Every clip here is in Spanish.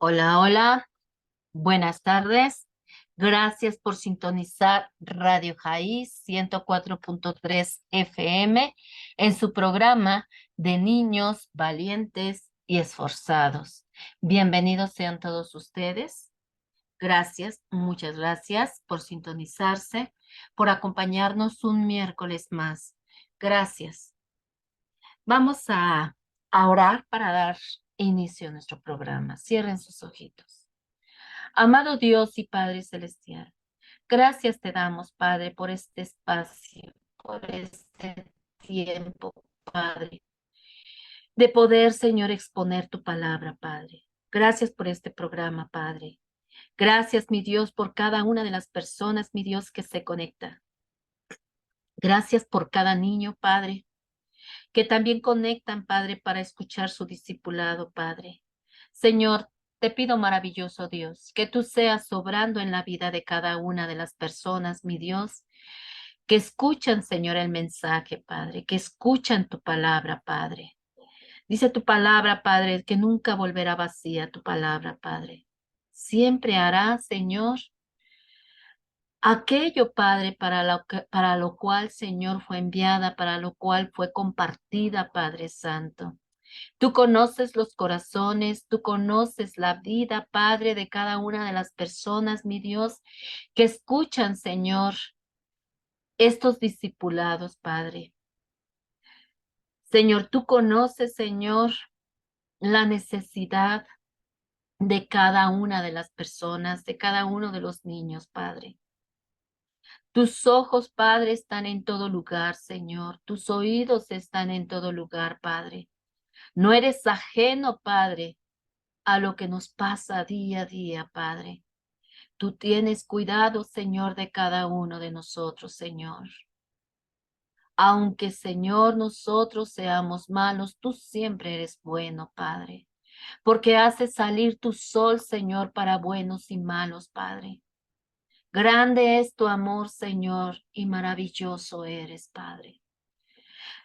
Hola, hola, buenas tardes. Gracias por sintonizar Radio Jaís 104.3 FM en su programa de niños valientes y esforzados. Bienvenidos sean todos ustedes. Gracias, muchas gracias por sintonizarse, por acompañarnos un miércoles más. Gracias. Vamos a orar para dar inicio a nuestro programa. Cierren sus ojitos. Amado Dios y Padre Celestial, gracias te damos, Padre, por este espacio, por este tiempo, Padre, de poder, Señor, exponer tu palabra, Padre. Gracias por este programa, Padre. Gracias, mi Dios, por cada una de las personas, mi Dios, que se conecta. Gracias por cada niño, Padre, que también conectan, Padre, para escuchar su discipulado, Padre. Señor, te pido, maravilloso Dios, que tú seas sobrando en la vida de cada una de las personas, mi Dios, que escuchan, Señor, el mensaje, Padre, que escuchan tu palabra, Padre. Dice tu palabra, Padre, que nunca volverá vacía tu palabra, Padre. Siempre hará, Señor, aquello, Padre, para lo cual, Señor, fue enviada, para lo cual fue compartida, Padre Santo. Tú conoces los corazones, tú conoces la vida, Padre, de cada una de las personas, mi Dios, que escuchan, Señor, estos discipulados, Padre. Señor, tú conoces, Señor, la necesidad de cada una de las personas, de cada uno de los niños, Padre. Tus ojos, Padre, están en todo lugar, Señor. Tus oídos están en todo lugar, Padre. No eres ajeno, Padre, a lo que nos pasa día a día, Padre. Tú tienes cuidado, Señor, de cada uno de nosotros, Señor. Aunque, Señor, nosotros seamos malos, tú siempre eres bueno, Padre, porque haces salir tu sol, Señor, para buenos y malos, Padre. Grande es tu amor, Señor, y maravilloso eres, Padre.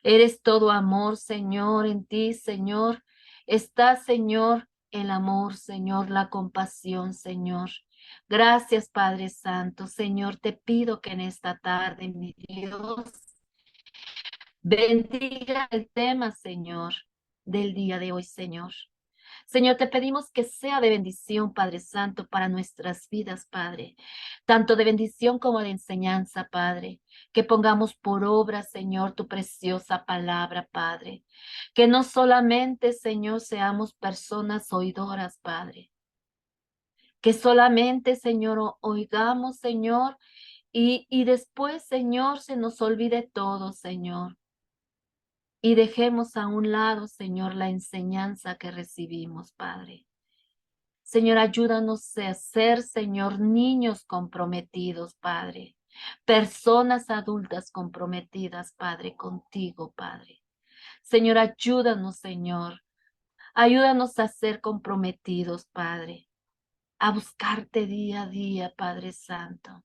Eres todo amor, Señor, en ti, Señor. Está, Señor, el amor, Señor, la compasión, Señor. Gracias, Padre Santo. Señor, te pido que en esta tarde, mi Dios, bendiga el tema, Señor, del día de hoy, Señor. Señor, te pedimos que sea de bendición, Padre Santo, para nuestras vidas, Padre, tanto de bendición como de enseñanza, Padre, que pongamos por obra, Señor, tu preciosa palabra, Padre, que no solamente, Señor, seamos personas oidoras, Padre, que solamente, Señor, oigamos, Señor, y después, Señor, se nos olvide todo, Señor. Y dejemos a un lado, Señor, la enseñanza que recibimos, Padre. Señor, ayúdanos a ser, Señor, niños comprometidos, Padre. Personas adultas comprometidas, Padre, contigo, Padre. Señor, ayúdanos, Señor. Ayúdanos a ser comprometidos, Padre. A buscarte día a día, Padre Santo.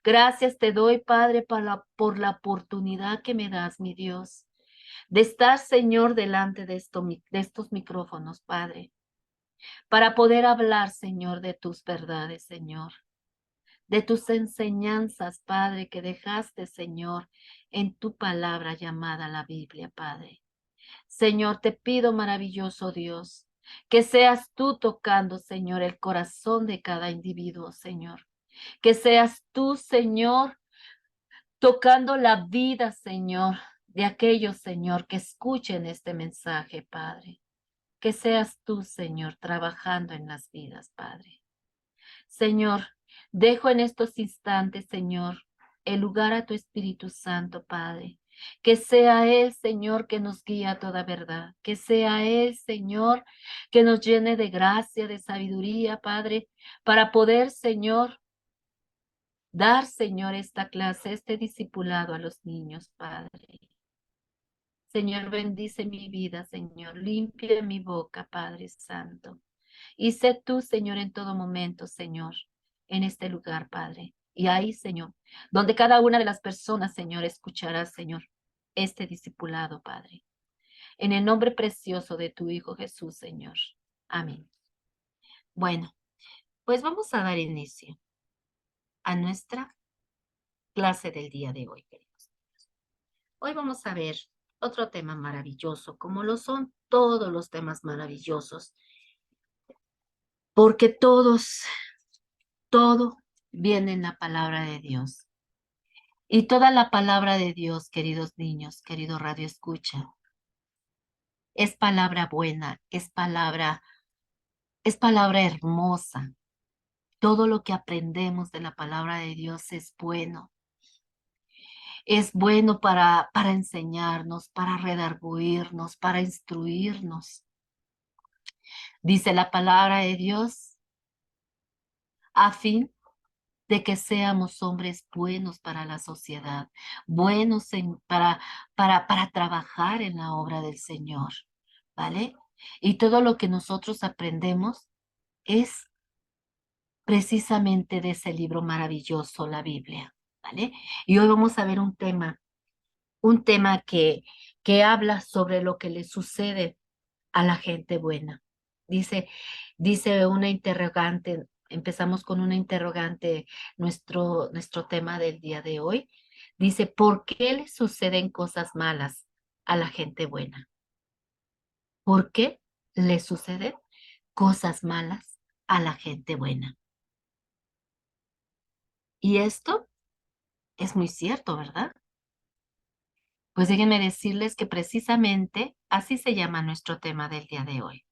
Gracias te doy, Padre, por la oportunidad que me das, mi Dios, de estar, Señor, delante de estos micrófonos, Padre, para poder hablar, Señor, de tus verdades, Señor, de tus enseñanzas, Padre, que dejaste, Señor, en tu palabra llamada la Biblia, Padre. Señor, te pido, maravilloso Dios, que seas tú tocando, Señor, el corazón de cada individuo, Señor. Que seas tú, Señor, tocando la vida, Señor, de aquellos, Señor, que escuchen este mensaje, Padre. Que seas tú, Señor, trabajando en las vidas, Padre. Señor, dejo en estos instantes, Señor, el lugar a tu Espíritu Santo, Padre. Que sea Él, Señor, que nos guíe a toda verdad. Que sea Él, Señor, que nos llene de gracia, de sabiduría, Padre, para poder, Señor, dar, Señor, esta clase, este discipulado a los niños, Padre. Señor, bendice mi vida, Señor. Limpia mi boca, Padre Santo. Y sé tú, Señor, en todo momento, Señor, en este lugar, Padre. Y ahí, Señor, donde cada una de las personas, Señor, escuchará, Señor, este discipulado, Padre. En el nombre precioso de tu Hijo Jesús, Señor. Amén. Bueno, pues vamos a dar inicio a nuestra clase del día de hoy, queridos. Hoy vamos a ver otro tema maravilloso, como lo son todos los temas maravillosos, porque todo viene en la palabra de Dios. Y toda la palabra de Dios, queridos niños, querido Radio Escucha, es palabra buena, es palabra hermosa. Todo lo que aprendemos de la palabra de Dios es bueno. Es bueno para enseñarnos, para redarguirnos, para instruirnos. Dice la palabra de Dios, a fin de que seamos hombres buenos para la sociedad, buenos para trabajar en la obra del Señor, ¿vale? Y todo lo que nosotros aprendemos es precisamente de ese libro maravilloso, la Biblia, ¿vale? Y hoy vamos a ver un tema que habla sobre lo que le sucede a la gente buena. Dice, dice una interrogante, empezamos con una interrogante, nuestro tema del día de hoy. Dice, ¿por qué le suceden cosas malas a la gente buena? ¿Por qué le suceden cosas malas a la gente buena? Y esto es muy cierto, ¿verdad? Pues déjenme decirles que precisamente así se llama nuestro tema del día de hoy.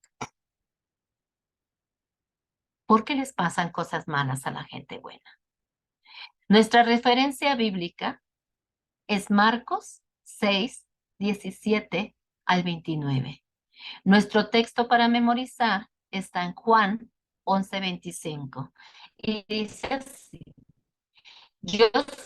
¿Por qué les pasan cosas malas a la gente buena? Nuestra referencia bíblica es Marcos 6, 17 al 29. Nuestro texto para memorizar está en Juan 11:25 y dice así, yo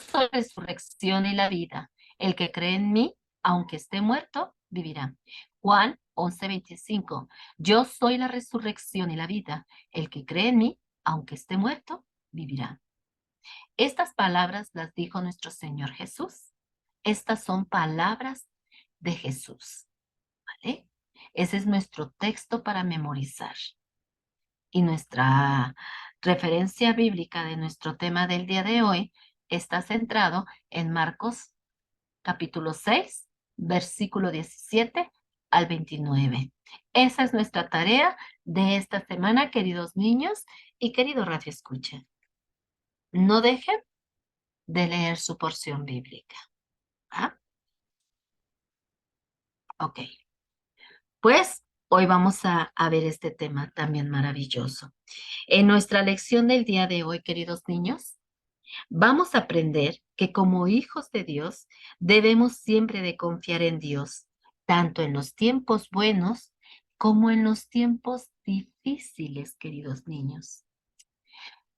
soy la resurrección y la vida. El que cree en mí, aunque esté muerto, vivirá. Juan 11:25. Yo soy la resurrección y la vida. El que cree en mí, aunque esté muerto, vivirá. Estas palabras las dijo nuestro Señor Jesús. Estas son palabras de Jesús, ¿vale? Ese es nuestro texto para memorizar. Y nuestra referencia bíblica de nuestro tema del día de hoy está centrado en Marcos capítulo 6, versículo 17 al 29. Esa es nuestra tarea de esta semana, queridos niños y querido Radio Escucha. No dejen de leer su porción bíblica. ¿Ah? Ok. Pues hoy vamos a ver este tema también maravilloso. En nuestra lección del día de hoy, queridos niños, vamos a aprender que como hijos de Dios debemos siempre de confiar en Dios, tanto en los tiempos buenos como en los tiempos difíciles, queridos niños.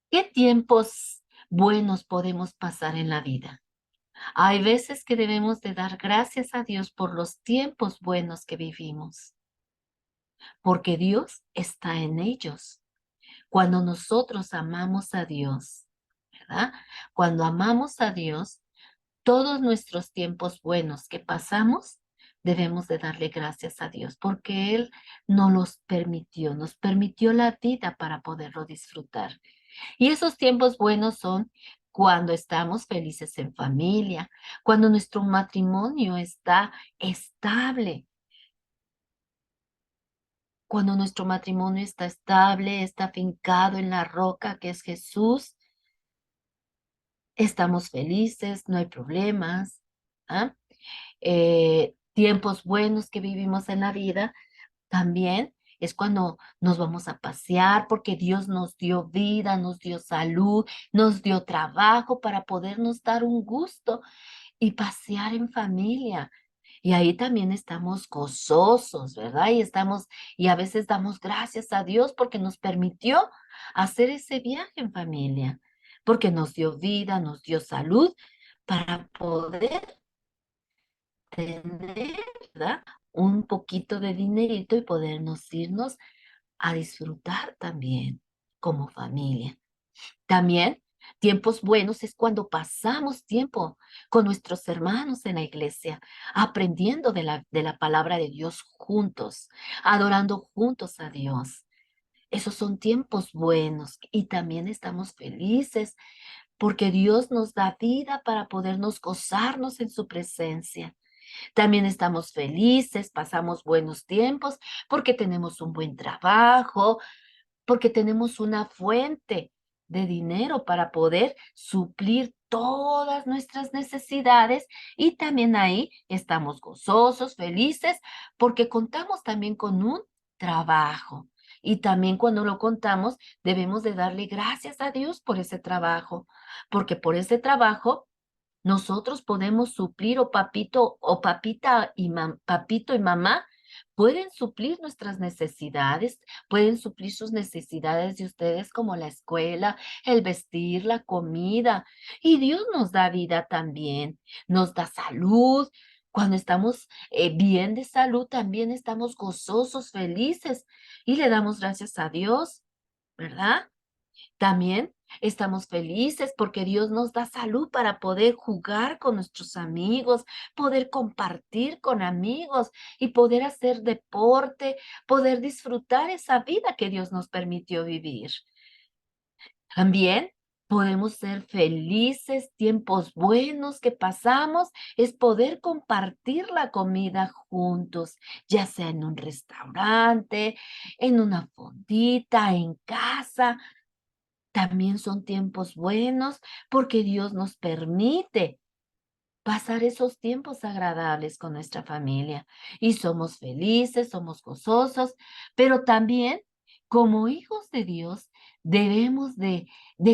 ¿Qué tiempos buenos podemos pasar en la vida? Hay veces que debemos de dar gracias a Dios por los tiempos buenos que vivimos, porque Dios está en ellos. Cuando nosotros amamos a Dios, ¿verdad? Cuando amamos a Dios, todos nuestros tiempos buenos que pasamos, debemos de darle gracias a Dios, porque Él nos permitió la vida para poderlo disfrutar. Y esos tiempos buenos son cuando estamos felices en familia, cuando nuestro matrimonio está estable, cuando nuestro matrimonio está estable, está afincado en la roca que es Jesús, estamos felices, no hay problemas. ¿Ah? Tiempos buenos que vivimos en la vida, también es cuando nos vamos a pasear porque Dios nos dio vida, nos dio salud, nos dio trabajo para podernos dar un gusto y pasear en familia. Y ahí también estamos gozosos, ¿verdad? Y a veces damos gracias a Dios porque nos permitió hacer ese viaje en familia, porque nos dio vida, nos dio salud para poder tener, ¿verdad? Un poquito de dinerito y podernos irnos a disfrutar también como familia. También tiempos buenos es cuando pasamos tiempo con nuestros hermanos en la iglesia, aprendiendo de la palabra de Dios juntos, adorando juntos a Dios. Esos son tiempos buenos y también estamos felices porque Dios nos da vida para podernos gozarnos en su presencia. También estamos felices, pasamos buenos tiempos porque tenemos un buen trabajo, porque tenemos una fuente de dinero para poder suplir todas nuestras necesidades y también ahí estamos gozosos, felices, porque contamos también con un trabajo. Y también cuando lo contamos, debemos de darle gracias a Dios por ese trabajo, porque por ese trabajo nosotros podemos suplir o papito o papita y papito y mamá pueden suplir nuestras necesidades, pueden suplir sus necesidades de ustedes como la escuela, el vestir, la comida. Y Dios nos da vida también, nos da salud. Cuando estamos bien de salud, también estamos gozosos, felices y le damos gracias a Dios, ¿verdad? También estamos felices porque Dios nos da salud para poder jugar con nuestros amigos, poder compartir con amigos y poder hacer deporte, poder disfrutar esa vida que Dios nos permitió vivir. También podemos ser felices, tiempos buenos que pasamos, es poder compartir la comida juntos, ya sea en un restaurante, en una fondita, en casa. También son tiempos buenos porque Dios nos permite pasar esos tiempos agradables con nuestra familia y somos felices, somos gozosos, pero también como hijos de Dios debemos de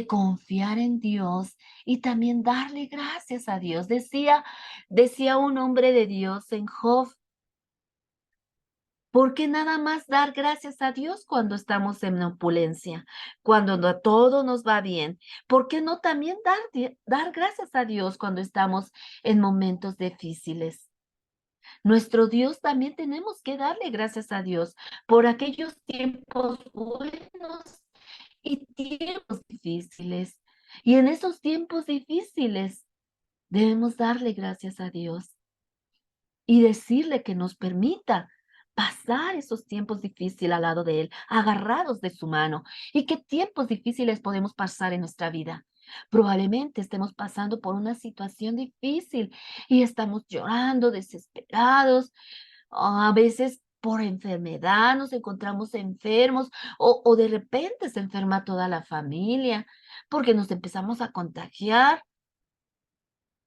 confiar en Dios y también darle gracias a Dios. Decía un hombre de Dios en Job, ¿por qué nada más dar gracias a Dios cuando estamos en opulencia, cuando todo nos va bien? ¿Por qué no también dar gracias a Dios cuando estamos en momentos difíciles? Nuestro Dios también tenemos que darle gracias a Dios por aquellos tiempos buenos y tiempos difíciles. Y en esos tiempos difíciles debemos darle gracias a Dios y decirle que nos permita pasar esos tiempos difíciles al lado de Él, agarrados de su mano. ¿Y qué tiempos difíciles podemos pasar en nuestra vida? Probablemente estemos pasando por una situación difícil y estamos llorando, desesperados. A veces por enfermedad nos encontramos enfermos o de repente se enferma toda la familia porque nos empezamos a contagiar.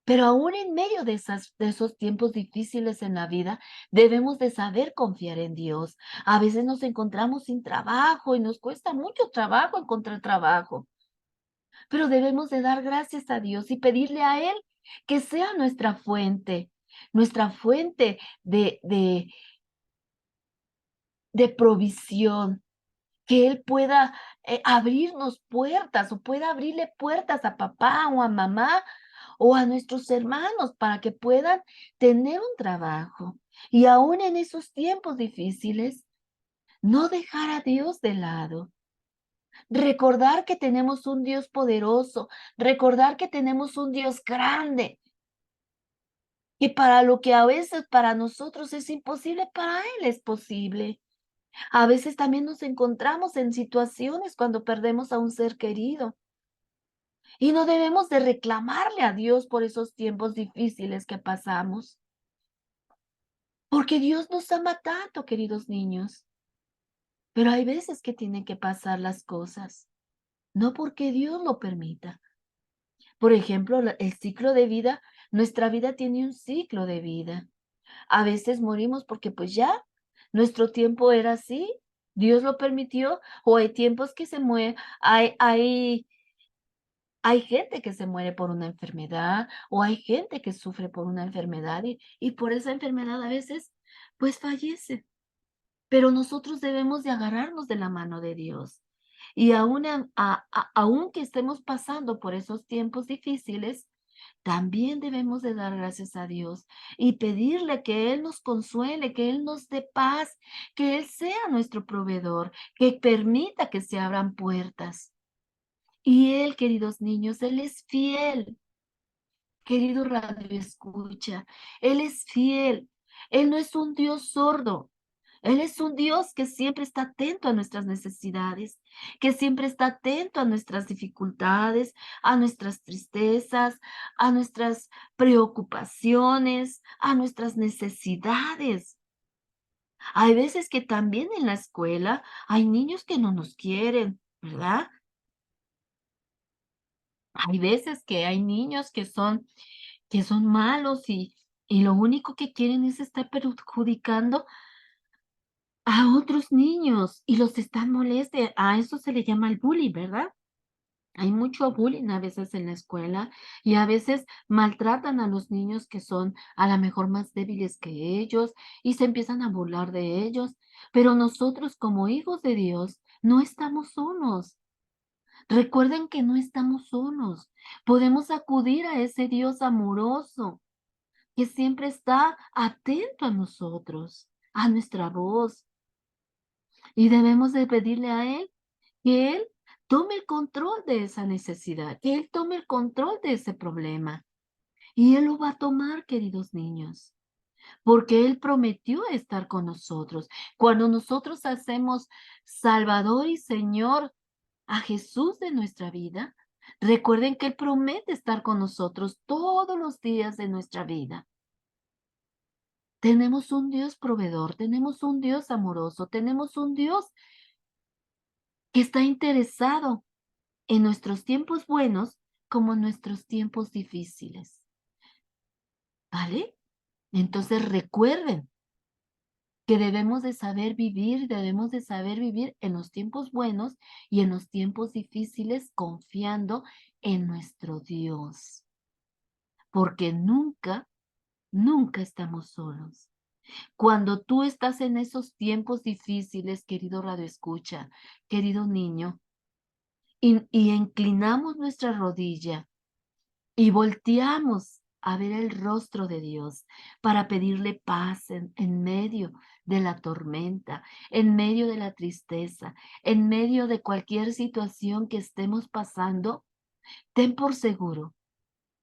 Pero aún en medio de esos tiempos difíciles en la vida, debemos de saber confiar en Dios. A veces nos encontramos sin trabajo y nos cuesta mucho trabajo encontrar trabajo, pero debemos de dar gracias a Dios y pedirle a Él que sea nuestra fuente de provisión, que Él pueda abrirnos puertas o pueda abrirle puertas a papá o a mamá o a nuestros hermanos para que puedan tener un trabajo. Y aún en esos tiempos difíciles, no dejar a Dios de lado. Recordar que tenemos un Dios poderoso, recordar que tenemos un Dios grande, que para lo que a veces para nosotros es imposible, para Él es posible. A veces también nos encontramos en situaciones cuando perdemos a un ser querido y no debemos de reclamarle a Dios por esos tiempos difíciles que pasamos. Porque Dios nos ama tanto, queridos niños. Pero hay veces que tienen que pasar las cosas, no porque Dios lo permita. Por ejemplo, el ciclo de vida, nuestra vida tiene un ciclo de vida. A veces morimos porque pues ya nuestro tiempo era así, Dios lo permitió, o hay tiempos que se muere, hay gente que se muere por una enfermedad, o hay gente que sufre por una enfermedad y por esa enfermedad a veces pues fallece. Pero nosotros debemos de agarrarnos de la mano de Dios. Y aunque estemos pasando por esos tiempos difíciles, también debemos de dar gracias a Dios y pedirle que Él nos consuele, que Él nos dé paz, que Él sea nuestro proveedor, que permita que se abran puertas. Y Él, queridos niños, Él es fiel, querido radio escucha, Él es fiel. Él no es un Dios sordo. Él es un Dios que siempre está atento a nuestras necesidades, que siempre está atento a nuestras dificultades, a nuestras tristezas, a nuestras preocupaciones, a nuestras necesidades. Hay veces que también en la escuela hay niños que no nos quieren, ¿verdad? Hay veces que hay niños que son malos y lo único que quieren es estar perjudicando a otros niños y los están moleste. A eso se le llama el bullying, ¿verdad? Hay mucho bullying a veces en la escuela y a veces maltratan a los niños que son a lo mejor más débiles que ellos y se empiezan a burlar de ellos. Pero nosotros como hijos de Dios no estamos solos. Recuerden que no estamos solos. Podemos acudir a ese Dios amoroso que siempre está atento a nosotros, a nuestra voz. Y debemos de pedirle a Él que Él tome el control de esa necesidad, que Él tome el control de ese problema. Y Él lo va a tomar, queridos niños, porque Él prometió estar con nosotros. Cuando nosotros hacemos Salvador y Señor a Jesús de nuestra vida, recuerden que Él promete estar con nosotros todos los días de nuestra vida. Tenemos un Dios proveedor, tenemos un Dios amoroso, tenemos un Dios que está interesado en nuestros tiempos buenos como en nuestros tiempos difíciles, ¿vale? Entonces recuerden que debemos de saber vivir en los tiempos buenos y en los tiempos difíciles confiando en nuestro Dios, porque nunca, nunca estamos solos. Cuando tú estás en esos tiempos difíciles, querido Radio Escucha, querido niño, y inclinamos nuestra rodilla y volteamos a ver el rostro de Dios para pedirle paz en medio de la tormenta, en medio de la tristeza, en medio de cualquier situación que estemos pasando, ten por seguro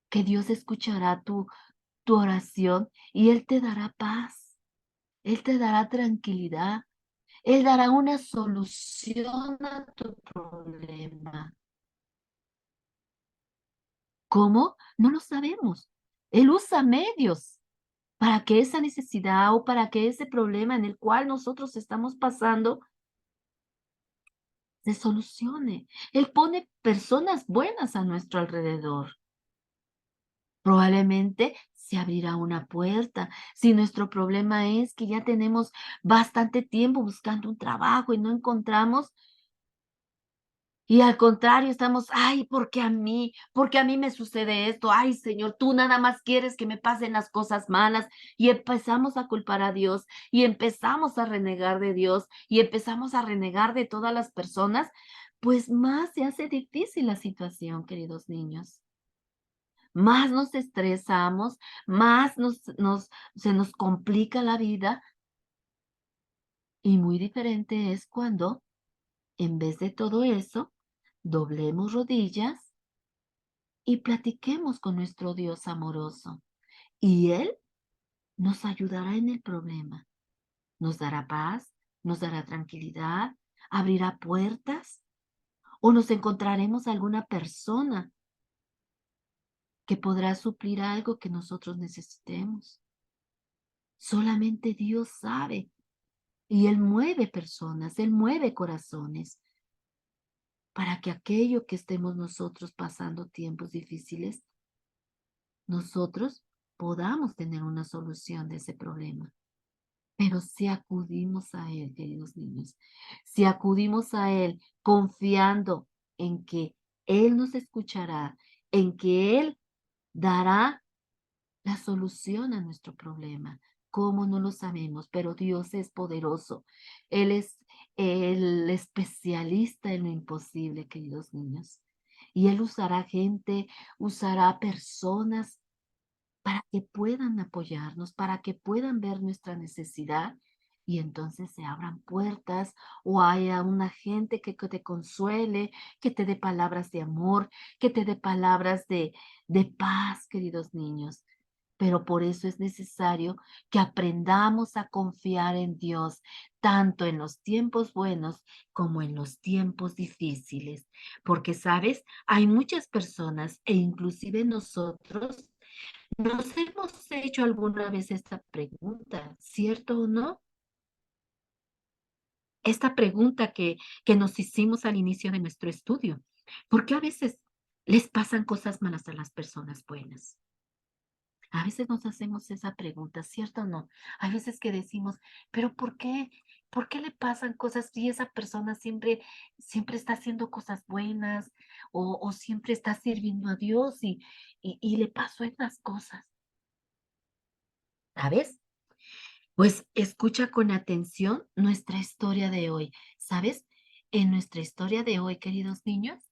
que Dios escuchará tu oración y Él te dará paz, Él te dará tranquilidad, Él dará una solución a tu problema. ¿Cómo? No lo sabemos. Él usa medios para que esa necesidad o para que ese problema en el cual nosotros estamos pasando se solucione. Él pone personas buenas a nuestro alrededor. Probablemente se abrirá una puerta. Si nuestro problema es que ya tenemos bastante tiempo buscando un trabajo y no encontramos, y al contrario, estamos, ay, ¿por qué a mí? ¿Por qué a mí me sucede esto? Ay, Señor, tú nada más quieres que me pasen las cosas malas. Y empezamos a culpar a Dios y empezamos a renegar de Dios y empezamos a renegar de todas las personas, pues más se hace difícil la situación, queridos niños. Más nos estresamos, más se nos complica la vida y muy diferente es cuando, en vez de todo eso, doblemos rodillas y platiquemos con nuestro Dios amoroso. Y Él nos ayudará en el problema. Nos dará paz, nos dará tranquilidad, abrirá puertas o nos encontraremos alguna persona que podrá suplir algo que nosotros necesitemos. Solamente Dios sabe y Él mueve personas, Él mueve corazones para que aquello que estemos nosotros pasando tiempos difíciles, nosotros podamos tener una solución de ese problema. Pero si acudimos a Él, queridos niños, si acudimos a Él confiando en que Él nos escuchará, en que Él dará la solución a nuestro problema. ¿Cómo no lo sabemos? Pero Dios es poderoso. Él es el especialista en lo imposible, queridos niños. Y Él usará gente, usará personas para que puedan apoyarnos, para que puedan ver nuestra necesidad y entonces se abran puertas o haya una gente que te consuele, que te dé palabras de amor, que te dé palabras de paz, queridos niños. Pero por eso es necesario que aprendamos a confiar en Dios, tanto en los tiempos buenos como en los tiempos difíciles. Porque, ¿sabes? Hay muchas personas e inclusive nosotros nos hemos hecho alguna vez esta pregunta, ¿cierto o no? Esta pregunta que nos hicimos al inicio de nuestro estudio. ¿Por qué a veces les pasan cosas malas a las personas buenas? A veces nos hacemos esa pregunta, ¿cierto o no? Hay veces que decimos, pero ¿por qué? ¿Por qué le pasan cosas si esa persona siempre está haciendo cosas buenas o siempre está sirviendo a Dios y le pasó estas cosas? ¿Sabes? Pues escucha con atención nuestra historia de hoy. ¿Sabes? En nuestra historia de hoy, queridos niños,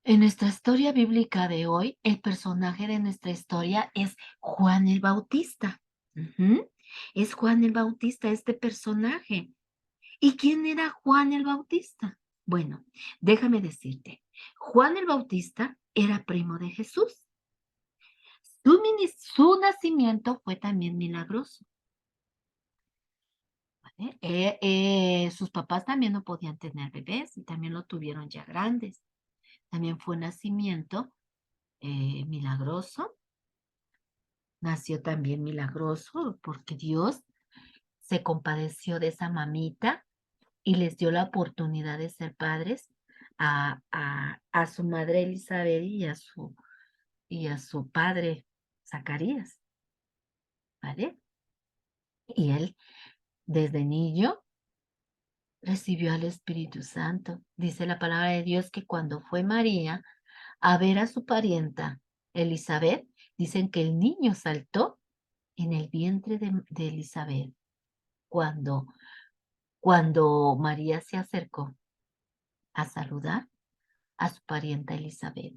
en nuestra historia bíblica de hoy, el personaje de nuestra historia es Juan el Bautista. Ujú. Es Juan el Bautista, este personaje. ¿Y quién era Juan el Bautista? Bueno, déjame decirte, Juan el Bautista era primo de Jesús. Su nacimiento fue también milagroso. ¿Vale? Sus papás también no podían tener bebés y también lo tuvieron ya grandes. También fue un nacimiento milagroso. Nació también milagroso porque Dios se compadeció de esa mamita y les dio la oportunidad de ser padres a su madre Elizabeth y a su padre Zacarías, ¿vale? Y él desde niño recibió al Espíritu Santo. Dice la palabra de Dios que cuando fue María a ver a su parienta Elizabeth, dicen que el niño saltó en el vientre de Elizabeth cuando, cuando María se acercó a saludar a su parienta Elizabeth.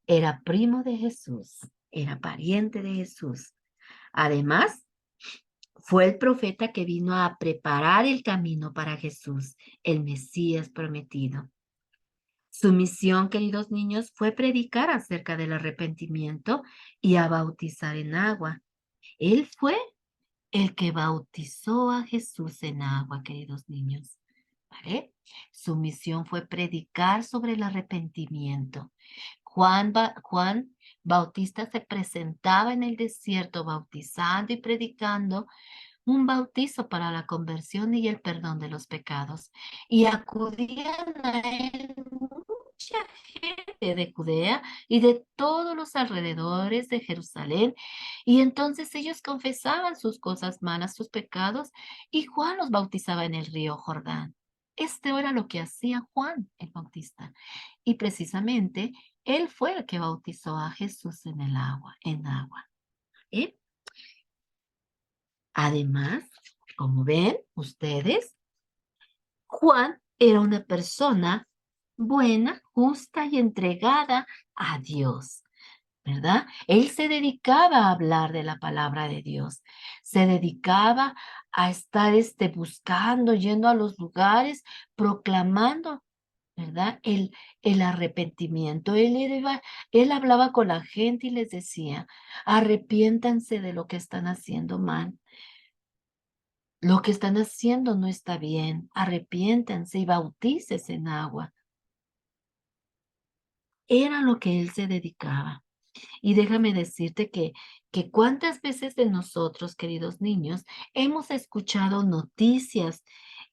Era primo de Jesús, era pariente de Jesús. Además, fue el profeta que vino a preparar el camino para Jesús, el Mesías prometido. Su misión, queridos niños, fue predicar acerca del arrepentimiento y a bautizar en agua. Él fue el que bautizó a Jesús en agua, queridos niños. ¿Vale? Su misión fue predicar sobre el arrepentimiento. Juan Bautista se presentaba en el desierto bautizando y predicando un bautizo para la conversión y el perdón de los pecados. Y acudían a él mucha gente de Judea y de todos los alrededores de Jerusalén. Y entonces ellos confesaban sus cosas malas, sus pecados, y Juan los bautizaba en el río Jordán. Este era lo que hacía Juan el Bautista. Y precisamente él fue el que bautizó a Jesús en el agua, en agua. ¿Eh? Además, como ven ustedes, Juan era una persona buena, justa y entregada a Dios, ¿verdad? Él se dedicaba a hablar de la palabra de Dios, se dedicaba a estar buscando, yendo a los lugares, proclamando, ¿verdad? El arrepentimiento. Él hablaba con la gente y les decía, arrepiéntanse de lo que están haciendo mal. Lo que están haciendo no está bien. Arrepiéntanse y bautícese en agua. Era lo que él se dedicaba. Y déjame decirte que cuántas veces de nosotros, queridos niños, hemos escuchado noticias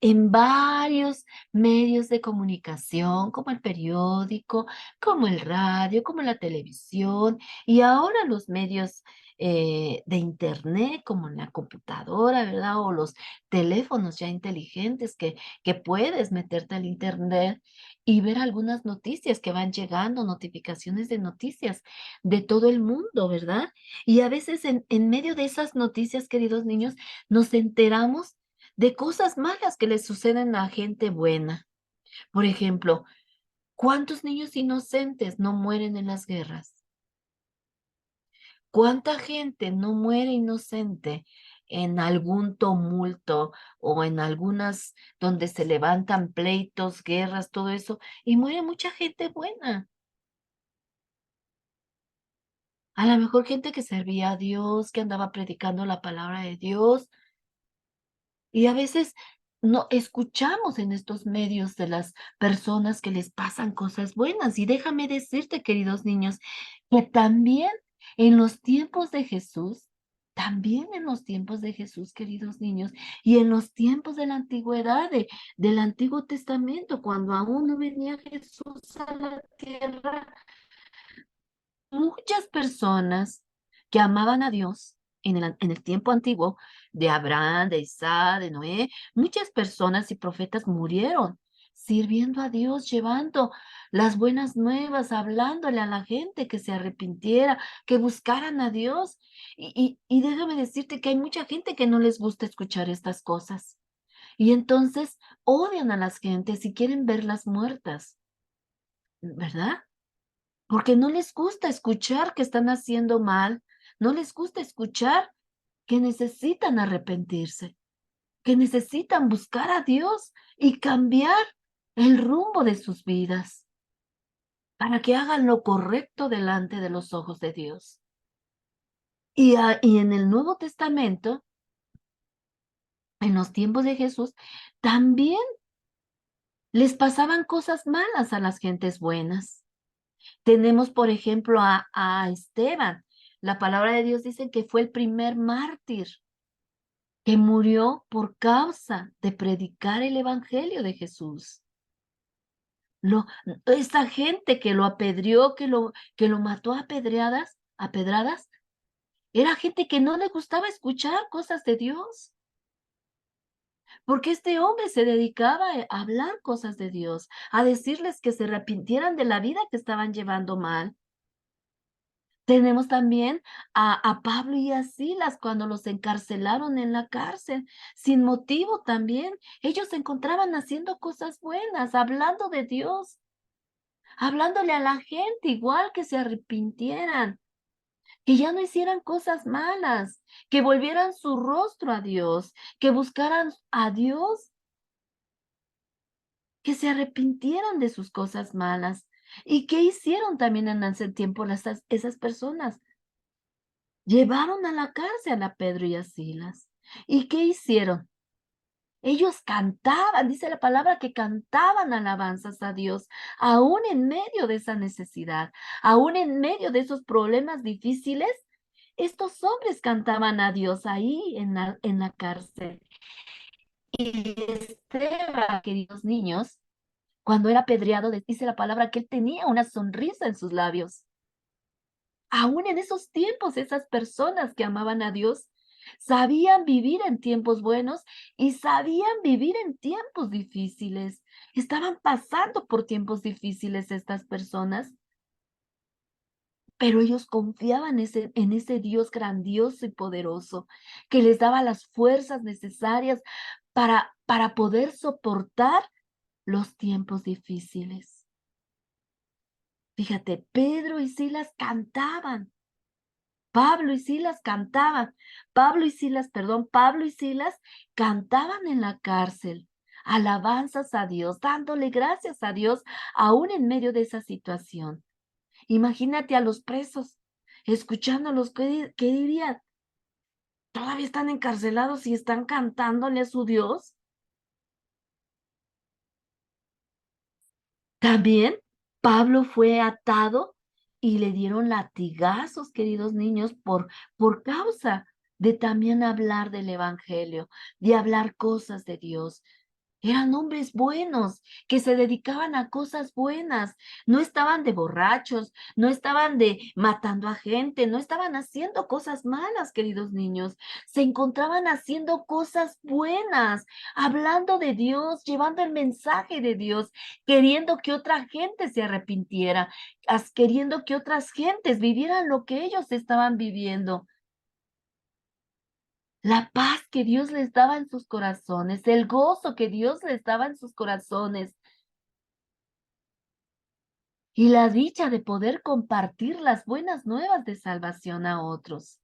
en varios medios de comunicación, como el periódico, como el radio, como la televisión, y ahora los medios de internet, como en la computadora, ¿verdad? O los teléfonos ya inteligentes que puedes meterte al internet y ver algunas noticias que van llegando, notificaciones de noticias de todo el mundo, ¿verdad? Y a veces en medio de esas noticias, queridos niños, nos enteramos de cosas malas que le suceden a gente buena. Por ejemplo, ¿cuántos niños inocentes no mueren en las guerras? ¿Cuánta gente no muere inocente en algún tumulto o en algunas donde se levantan pleitos, guerras, todo eso? Y muere mucha gente buena. A lo mejor gente que servía a Dios, que andaba predicando la palabra de Dios. Y a veces no escuchamos en estos medios de las personas que les pasan cosas buenas. Y déjame decirte, queridos niños, que también en los tiempos de Jesús, también en los tiempos de Jesús, queridos niños, y en los tiempos de la antigüedad, del Antiguo Testamento, cuando aún no venía Jesús a la tierra, muchas personas que amaban a Dios en el tiempo antiguo, de Abraham, de Isaac, de Noé, muchas personas y profetas murieron sirviendo a Dios, llevando las buenas nuevas, hablándole a la gente que se arrepintiera, que buscaran a Dios. Y déjame decirte que hay mucha gente que no les gusta escuchar estas cosas. Y entonces odian a las gentes y quieren verlas muertas, ¿verdad? Porque no les gusta escuchar que están haciendo mal, no les gusta escuchar que necesitan arrepentirse, que necesitan buscar a Dios y cambiar el rumbo de sus vidas para que hagan lo correcto delante de los ojos de Dios. Y en el Nuevo Testamento, en los tiempos de Jesús, también les pasaban cosas malas a las gentes buenas. Tenemos, por ejemplo, a Esteban. La palabra de Dios dice que fue el primer mártir que murió por causa de predicar el evangelio de Jesús. Esa gente que lo apedreó, que lo mató a pedradas, era gente que no le gustaba escuchar cosas de Dios, porque este hombre se dedicaba a hablar cosas de Dios, a decirles que se arrepintieran de la vida que estaban llevando mal. Tenemos también a Pablo y a Silas cuando los encarcelaron en la cárcel, sin motivo también. Ellos se encontraban haciendo cosas buenas, hablando de Dios, hablándole a la gente igual que se arrepintieran, que ya no hicieran cosas malas, que volvieran su rostro a Dios, que buscaran a Dios, que se arrepintieran de sus cosas malas. ¿Y qué hicieron también en ese tiempo esas personas? Llevaron a la cárcel a Pedro y a Silas. ¿Y qué hicieron? Ellos cantaban, dice la palabra, que cantaban alabanzas a Dios, aún en medio de esa necesidad, aún en medio de esos problemas difíciles. Estos hombres cantaban a Dios ahí en la cárcel. Y Esteban, queridos niños, cuando era apedreado, dice la palabra que él tenía una sonrisa en sus labios. Aún en esos tiempos, esas personas que amaban a Dios sabían vivir en tiempos buenos y sabían vivir en tiempos difíciles. Estaban pasando por tiempos difíciles estas personas, pero ellos confiaban en ese Dios grandioso y poderoso que les daba las fuerzas necesarias para poder soportar los tiempos difíciles. Fíjate, Pedro y Silas cantaban. Pablo y Silas cantaban, Pablo y Silas cantaban en la cárcel, alabanzas a Dios, dándole gracias a Dios, aún en medio de esa situación. Imagínate a los presos, escuchándolos, ¿qué dirían? ¿Todavía están encarcelados y están cantándole a su Dios? También Pablo fue atado y le dieron latigazos, queridos niños, por causa de también hablar del evangelio, de hablar cosas de Dios. Eran hombres buenos que se dedicaban a cosas buenas. No estaban de borrachos, no estaban de matando a gente, no estaban haciendo cosas malas, queridos niños. Se encontraban haciendo cosas buenas, hablando de Dios, llevando el mensaje de Dios, queriendo que otra gente se arrepintiera, queriendo que otras gentes vivieran lo que ellos estaban viviendo. La paz que Dios les daba en sus corazones, el gozo que Dios les daba en sus corazones y la dicha de poder compartir las buenas nuevas de salvación a otros,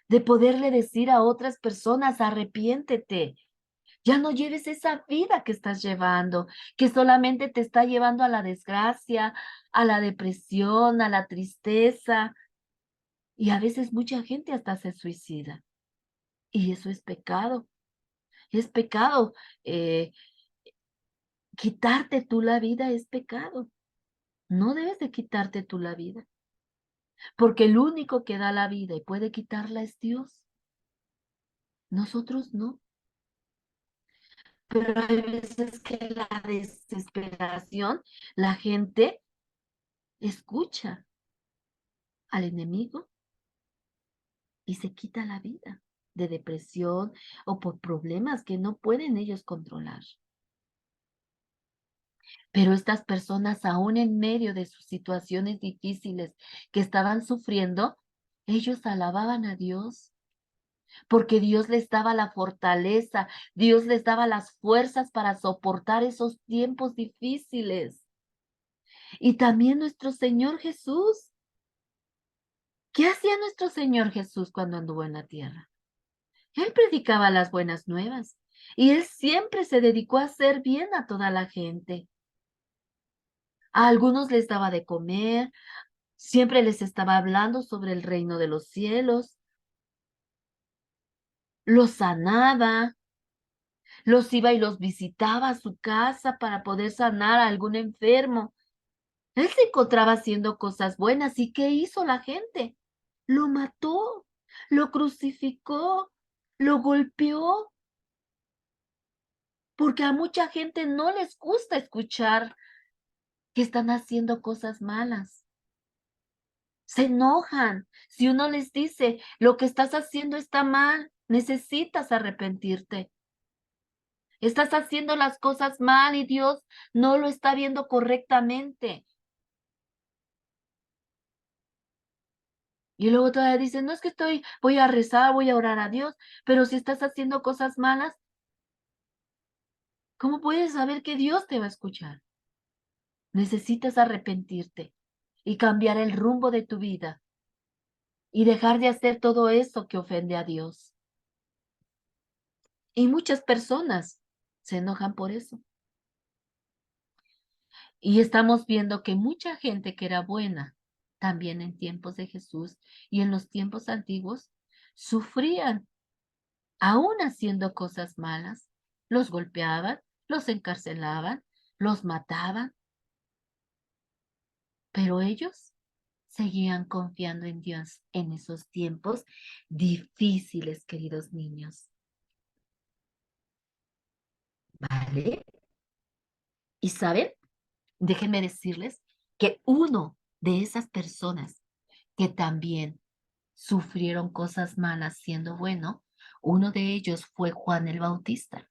de poderle decir a otras personas, arrepiéntete, ya no lleves esa vida que estás llevando, que solamente te está llevando a la desgracia, a la depresión, a la tristeza. Y a veces mucha gente hasta se suicida. Y eso es pecado. Es pecado. Quitarte tú la vida es pecado. No debes de quitarte tú la vida. Porque el único que da la vida y puede quitarla es Dios. Nosotros no. Pero hay veces que la desesperación, la gente escucha al enemigo y se quita la vida de depresión o por problemas que no pueden ellos controlar. Pero estas personas, aún en medio de sus situaciones difíciles que estaban sufriendo, ellos alababan a Dios, porque Dios les daba la fortaleza, Dios les daba las fuerzas para soportar esos tiempos difíciles. Y también nuestro Señor Jesús. ¿Qué hacía nuestro Señor Jesús cuando anduvo en la tierra? Él predicaba las buenas nuevas y él siempre se dedicó a hacer bien a toda la gente. A algunos les daba de comer, siempre les estaba hablando sobre el reino de los cielos, los sanaba, los iba y los visitaba a su casa para poder sanar a algún enfermo. Él se encontraba haciendo cosas buenas. ¿Y qué hizo la gente? Lo mató, lo crucificó, lo golpeó, porque a mucha gente no les gusta escuchar que están haciendo cosas malas. Se enojan. Si uno les dice, lo que estás haciendo está mal, necesitas arrepentirte. Estás haciendo las cosas mal y Dios no lo está viendo correctamente. Y luego todavía dicen, no es que voy a rezar, voy a orar a Dios, pero si estás haciendo cosas malas, ¿cómo puedes saber que Dios te va a escuchar? Necesitas arrepentirte y cambiar el rumbo de tu vida y dejar de hacer todo eso que ofende a Dios. Y muchas personas se enojan por eso. Y estamos viendo que mucha gente que era buena, también en tiempos de Jesús y en los tiempos antiguos, sufrían, aún haciendo cosas malas. Los golpeaban, los encarcelaban, los mataban, pero ellos seguían confiando en Dios en esos tiempos difíciles, queridos niños. ¿Vale? Y saben, déjenme decirles que uno de esas personas que también sufrieron cosas malas siendo bueno, uno de ellos fue Juan el Bautista,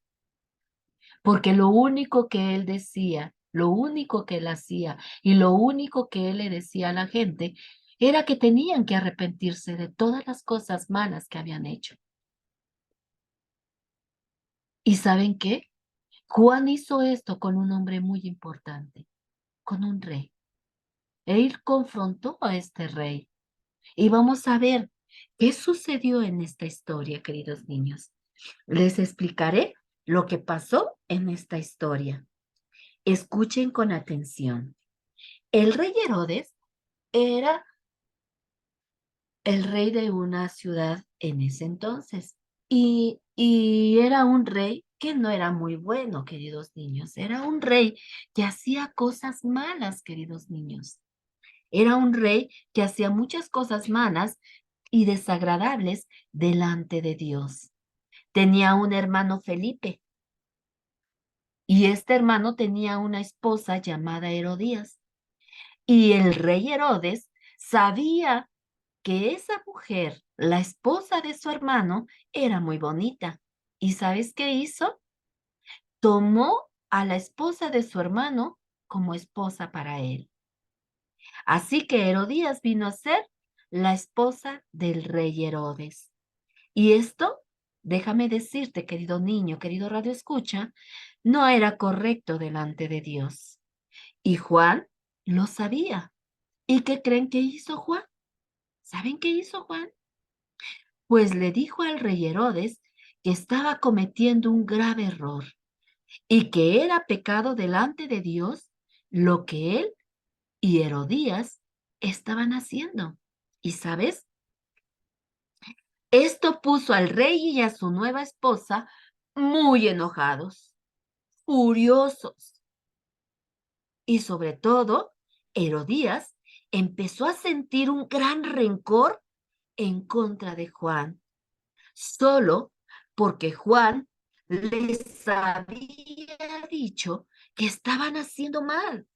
porque lo único que él decía, lo único que él hacía y lo único que él le decía a la gente era que tenían que arrepentirse de todas las cosas malas que habían hecho. ¿Y saben qué? Juan hizo esto con un hombre muy importante, con un rey. Él confrontó a este rey. Y vamos a ver qué sucedió en esta historia, queridos niños. Les explicaré lo que pasó en esta historia. Escuchen con atención. El rey Herodes era el rey de una ciudad en ese entonces. Y era un rey que no era muy bueno, queridos niños. Era un rey que hacía cosas malas, queridos niños. Era un rey que hacía muchas cosas malas y desagradables delante de Dios. Tenía un hermano Felipe y este hermano tenía una esposa llamada Herodías. Y el rey Herodes sabía que esa mujer, la esposa de su hermano, era muy bonita. ¿Y sabes qué hizo? Tomó a la esposa de su hermano como esposa para él. Así que Herodías vino a ser la esposa del rey Herodes. Y esto, déjame decirte, querido niño, querido radio escucha, no era correcto delante de Dios. Y Juan lo sabía. ¿Y qué creen que hizo Juan? ¿Saben qué hizo Juan? Pues le dijo al rey Herodes que estaba cometiendo un grave error y que era pecado delante de Dios lo que él y Herodías estaban haciendo. ¿Y sabes? Esto puso al rey y a su nueva esposa muy enojados, furiosos. Y sobre todo, Herodías empezó a sentir un gran rencor en contra de Juan, solo porque Juan les había dicho que estaban haciendo mal.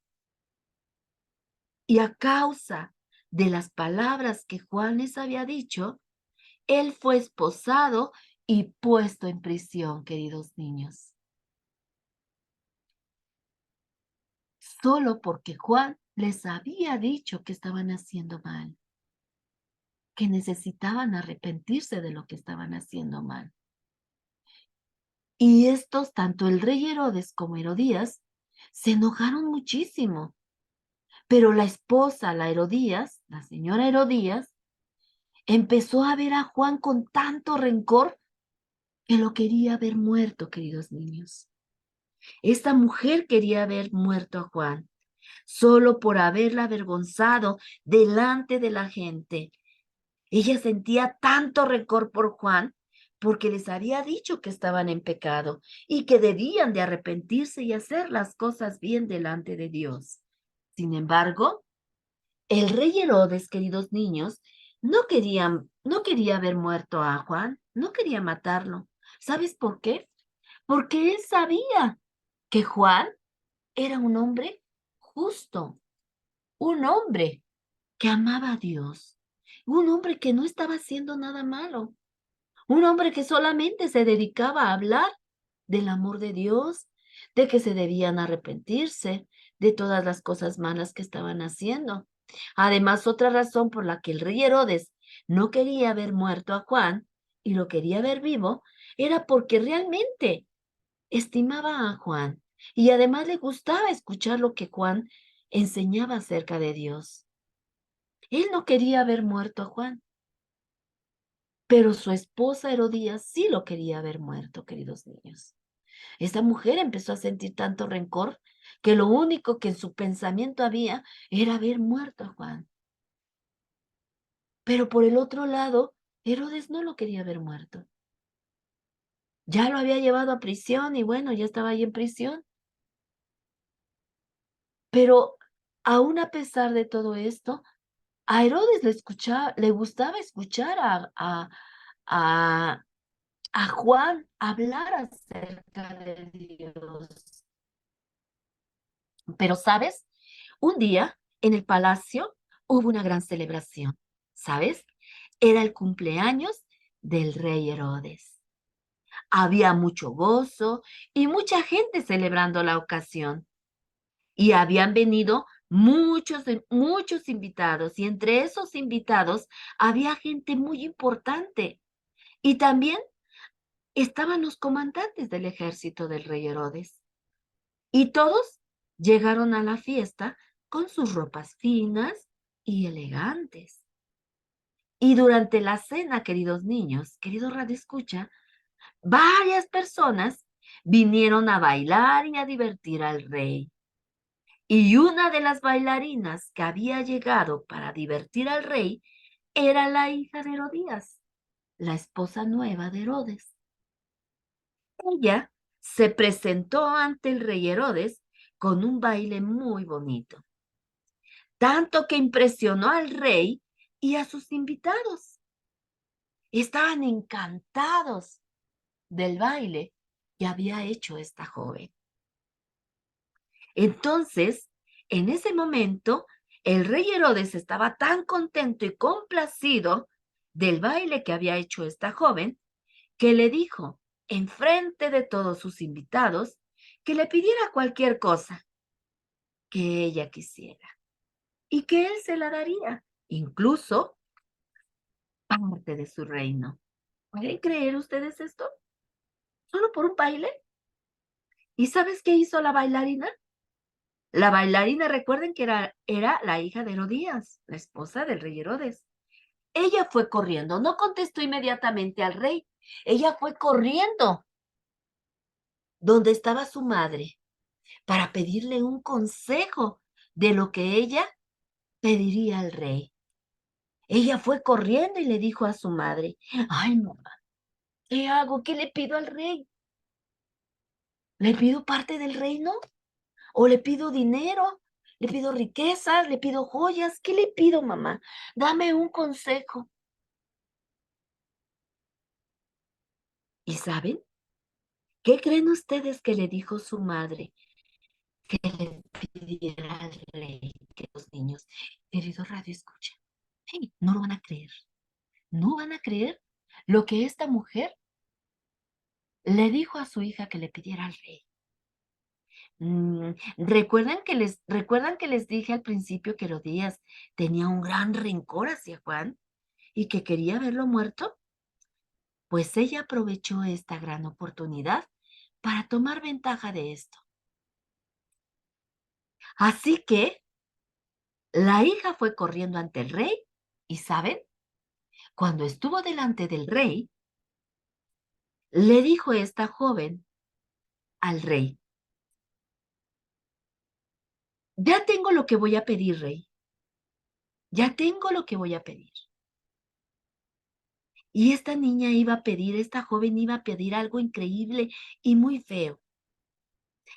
Y a causa de las palabras que Juan les había dicho, él fue esposado y puesto en prisión, queridos niños. Solo porque Juan les había dicho que estaban haciendo mal, que necesitaban arrepentirse de lo que estaban haciendo mal. Y estos, tanto el rey Herodes como Herodías, se enojaron muchísimo. Pero la esposa, la Herodías, la señora Herodías, empezó a ver a Juan con tanto rencor que lo quería ver muerto, queridos niños. Esta mujer quería ver muerto a Juan, solo por haberla avergonzado delante de la gente. Ella sentía tanto rencor por Juan porque les había dicho que estaban en pecado y que debían de arrepentirse y hacer las cosas bien delante de Dios. Sin embargo, el rey Herodes, queridos niños, no quería ver muerto a Juan, no quería matarlo. ¿Sabes por qué? Porque él sabía que Juan era un hombre justo, un hombre que amaba a Dios, un hombre que no estaba haciendo nada malo, un hombre que solamente se dedicaba a hablar del amor de Dios, de que se debían arrepentirse de todas las cosas malas que estaban haciendo. Además, otra razón por la que el rey Herodes no quería ver muerto a Juan y lo quería ver vivo era porque realmente estimaba a Juan y además le gustaba escuchar lo que Juan enseñaba acerca de Dios. Él no quería ver muerto a Juan, pero su esposa Herodías sí lo quería ver muerto, queridos niños. Esta mujer empezó a sentir tanto rencor que lo único que en su pensamiento había era ver muerto a Juan. Pero por el otro lado, Herodes no lo quería ver muerto. Ya lo había llevado a prisión y bueno, ya estaba ahí en prisión. Pero aún a pesar de todo esto, a Herodes le gustaba escuchar a, a Juan hablar acerca de Dios. Pero, ¿sabes? Un día en el palacio hubo una gran celebración, ¿sabes? Era el cumpleaños del rey Herodes. Había mucho gozo y mucha gente celebrando la ocasión. Y habían venido muchos invitados y entre esos invitados había gente muy importante. Y también estaban los comandantes del ejército del rey Herodes. Y todos llegaron a la fiesta con sus ropas finas y elegantes. Y durante la cena, queridos niños, querido Radio Escucha, varias personas vinieron a bailar y a divertir al rey. Y una de las bailarinas que había llegado para divertir al rey era la hija de Herodías, la esposa nueva de Herodes. Ella se presentó ante el rey Herodes con un baile muy bonito, tanto que impresionó al rey y a sus invitados. Estaban encantados del baile que había hecho esta joven. Entonces, en ese momento, el rey Herodes estaba tan contento y complacido del baile que había hecho esta joven, que le dijo, en frente de todos sus invitados, que le pidiera cualquier cosa que ella quisiera y que él se la daría, incluso parte de su reino. ¿Pueden creer ustedes esto? ¿Solo por un baile? ¿Y sabes qué hizo la bailarina? La bailarina, recuerden que era la hija de Herodías, la esposa del rey Herodes. Ella fue corriendo, no contestó inmediatamente al rey. Ella fue corriendo donde estaba su madre para pedirle un consejo de lo que ella pediría al rey. Ella fue corriendo y le dijo a su madre, ay, mamá, ¿qué hago? ¿Qué le pido al rey? ¿Le pido parte del reino? ¿O le pido dinero? ¿Le pido riquezas? ¿Le pido joyas? ¿Qué le pido, mamá? Dame un consejo. ¿Y saben? ¿Qué creen ustedes que le dijo su madre que le pidiera al rey que los niños, querido radio escucha? Hey, no lo van a creer. No van a creer lo que esta mujer le dijo a su hija que le pidiera al rey. ¿Recuerdan que les dije al principio que Herodías tenía un gran rencor hacia Juan y que quería verlo muerto? Pues ella aprovechó esta gran oportunidad para tomar ventaja de esto. Así que la hija fue corriendo ante el rey y, ¿saben? Cuando estuvo delante del rey, le dijo esta joven al rey, ya tengo lo que voy a pedir, rey. Ya tengo lo que voy a pedir. Y esta niña iba a pedir, esta joven iba a pedir algo increíble y muy feo.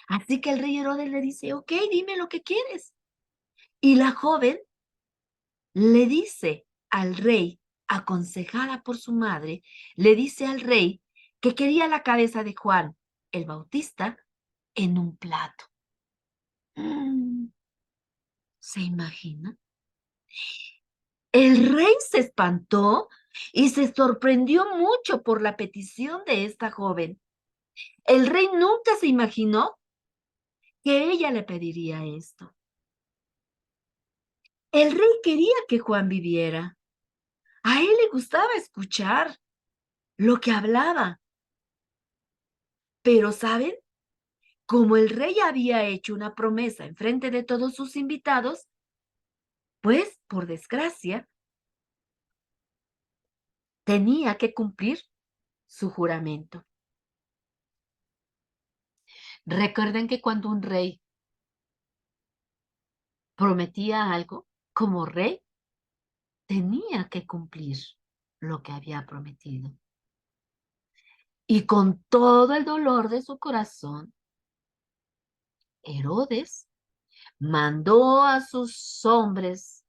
Así que el rey Herodes le dice, ok, dime lo que quieres. Y la joven le dice al rey, aconsejada por su madre, le dice al rey que quería la cabeza de Juan el Bautista en un plato. ¿Se imagina? El rey se espantó y se sorprendió mucho por la petición de esta joven. El rey nunca se imaginó que ella le pediría esto. El rey quería que Juan viviera. A él le gustaba escuchar lo que hablaba. Pero, ¿saben? Como el rey había hecho una promesa en frente de todos sus invitados, pues, por desgracia, tenía que cumplir su juramento. Recuerden que cuando un rey prometía algo, como rey, tenía que cumplir lo que había prometido. Y con todo el dolor de su corazón, Herodes mandó a sus hombres,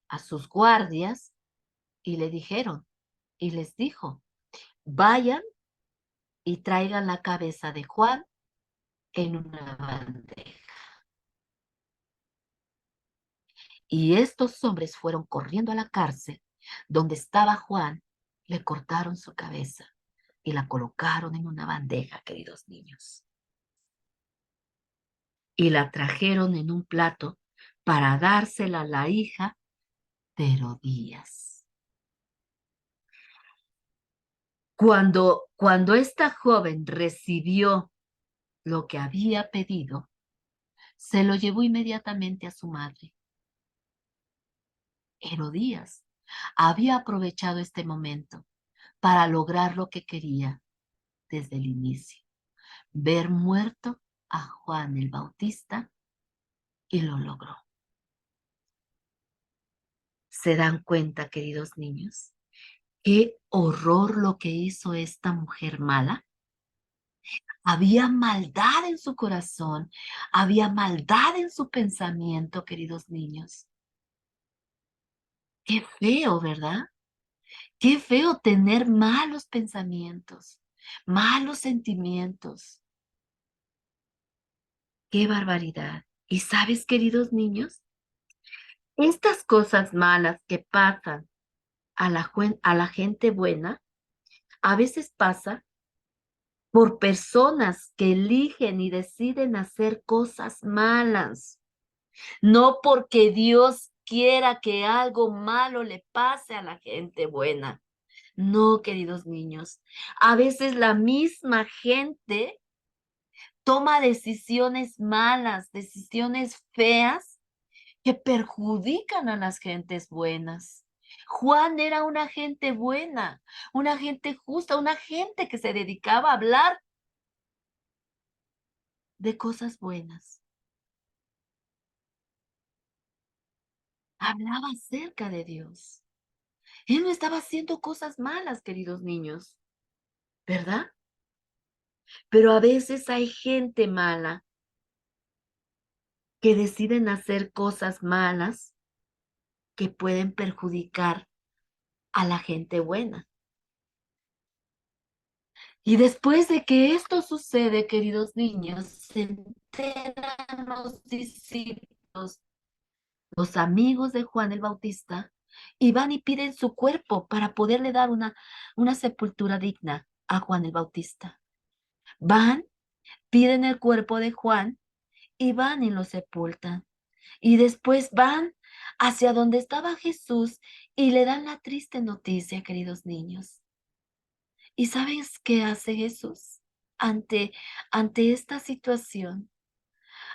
a sus guardias, y le dijeron, y les dijo, vayan y traigan la cabeza de Juan en una bandeja. Y estos hombres fueron corriendo a la cárcel donde estaba Juan, le cortaron su cabeza y la colocaron en una bandeja, queridos niños. Y la trajeron en un plato para dársela a la hija de Herodías. Cuando esta joven recibió lo que había pedido, se lo llevó inmediatamente a su madre. Herodías había aprovechado este momento para lograr lo que quería desde el inicio, ver muerto a Juan el Bautista, y lo logró. ¿Se dan cuenta, queridos niños? Qué horror lo que hizo esta mujer mala. Había maldad en su corazón, había maldad en su pensamiento, queridos niños. Qué feo, ¿verdad? Qué feo tener malos pensamientos, malos sentimientos. Qué barbaridad. ¿Y sabes, queridos niños? Estas cosas malas que pasan a la gente buena, a veces pasa por personas que eligen y deciden hacer cosas malas. No porque Dios quiera que algo malo le pase a la gente buena. No, queridos niños. A veces la misma gente toma decisiones malas, decisiones feas que perjudican a las gentes buenas. Juan era una gente buena, una gente justa, una gente que se dedicaba a hablar de cosas buenas. Hablaba acerca de Dios. Él no estaba haciendo cosas malas, queridos niños, ¿verdad? Pero a veces hay gente mala que deciden hacer cosas malas que pueden perjudicar a la gente buena. Y después de que esto sucede, queridos niños, se enteran los discípulos, los amigos de Juan el Bautista, y van y piden su cuerpo para poderle dar una sepultura digna a Juan el Bautista. Van, piden el cuerpo de Juan y van y lo sepultan. Y después van hacia donde estaba Jesús y le dan la triste noticia, queridos niños. ¿Y sabes qué hace Jesús ante esta situación,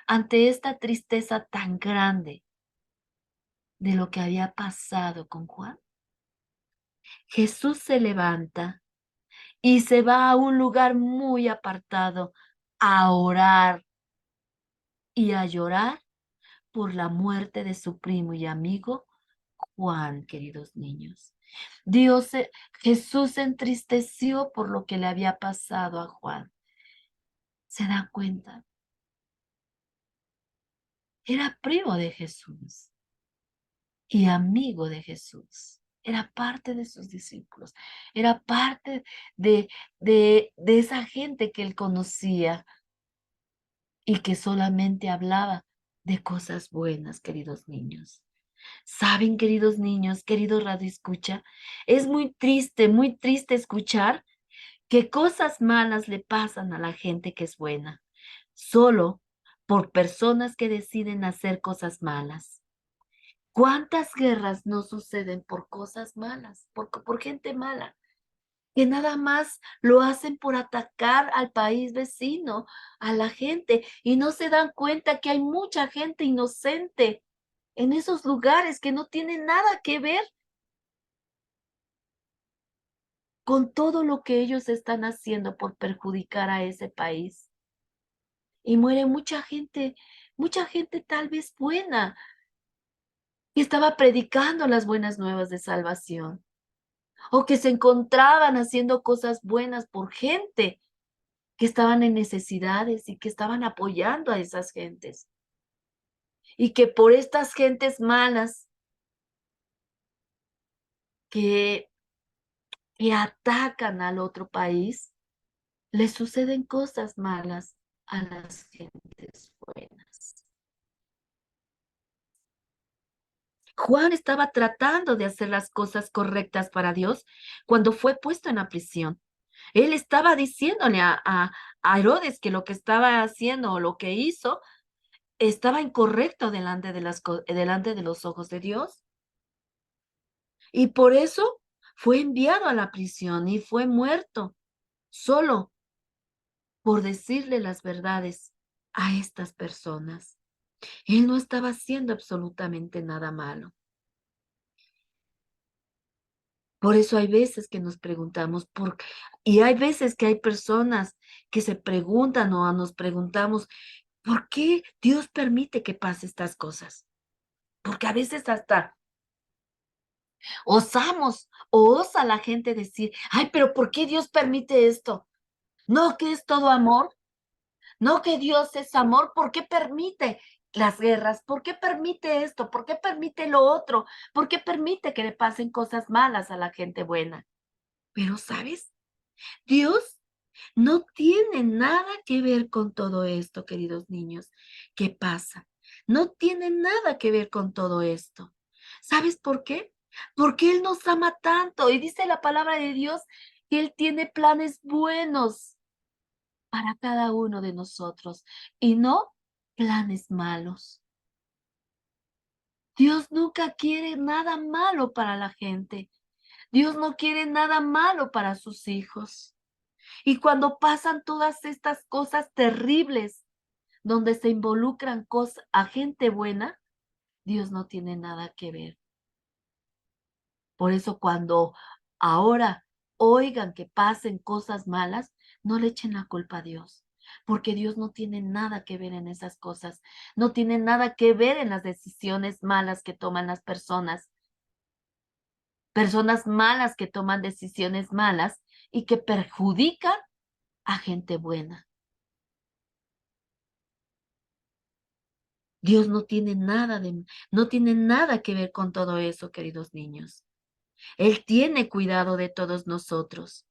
ante esta tristeza tan grande de lo que había pasado con Juan? Jesús se levanta y se va a un lugar muy apartado a orar y a llorar por la muerte de su primo y amigo Juan, queridos niños. Jesús se entristeció por lo que le había pasado a Juan. ¿Se da cuenta? Era primo de Jesús y amigo de Jesús. Era parte de sus discípulos. Era parte de esa gente que él conocía y que solamente hablaba de cosas buenas, queridos niños. Saben, queridos niños, querido Radio Escucha, es muy triste escuchar que cosas malas le pasan a la gente que es buena, solo por personas que deciden hacer cosas malas. ¿Cuántas guerras no suceden por cosas malas, por gente mala, que nada más lo hacen por atacar al país vecino, a la gente, y no se dan cuenta que hay mucha gente inocente en esos lugares que no tienen nada que ver con todo lo que ellos están haciendo por perjudicar a ese país? Y muere mucha gente tal vez buena, que estaba predicando las buenas nuevas de salvación, o que se encontraban haciendo cosas buenas por gente que estaban en necesidades y que estaban apoyando a esas gentes. Y que por estas gentes malas que, que atacan al otro país, les suceden cosas malas a las gentes buenas. Juan estaba tratando de hacer las cosas correctas para Dios cuando fue puesto en la prisión. Él estaba diciéndole a Herodes que lo que estaba haciendo o lo que hizo estaba incorrecto delante de los ojos de Dios. Y por eso fue enviado a la prisión y fue muerto solo por decirle las verdades a estas personas. Él no estaba haciendo absolutamente nada malo. Por eso hay veces que nos preguntamos y hay veces que hay personas que se preguntan o nos preguntamos, ¿por qué Dios permite que pase estas cosas? Porque a veces hasta osamos o osa la gente decir, ay, pero ¿por qué Dios permite esto? ¿No que es todo amor? ¿No que Dios es amor? ¿Por qué permite las guerras? ¿Por qué permite esto? ¿Por qué permite lo otro? ¿Por qué permite que le pasen cosas malas a la gente buena? Pero, ¿sabes? Dios no tiene nada que ver con todo esto, queridos niños. ¿Qué pasa? No tiene nada que ver con todo esto. ¿Sabes por qué? Porque Él nos ama tanto y dice la palabra de Dios que Él tiene planes buenos para cada uno de nosotros y no planes malos. Dios nunca quiere nada malo para la gente. Dios no quiere nada malo para sus hijos. Y cuando pasan todas estas cosas terribles, donde se involucran a gente buena, Dios no tiene nada que ver. Por eso cuando ahora oigan que pasen cosas malas, no le echen la culpa a Dios, porque Dios no tiene nada que ver en esas cosas, no tiene nada que ver en las decisiones malas que toman las personas. personas malas que toman decisiones malas y que perjudican a gente buena. Dios no tiene nada que ver con todo eso, queridos niños. Él tiene cuidado de todos nosotros,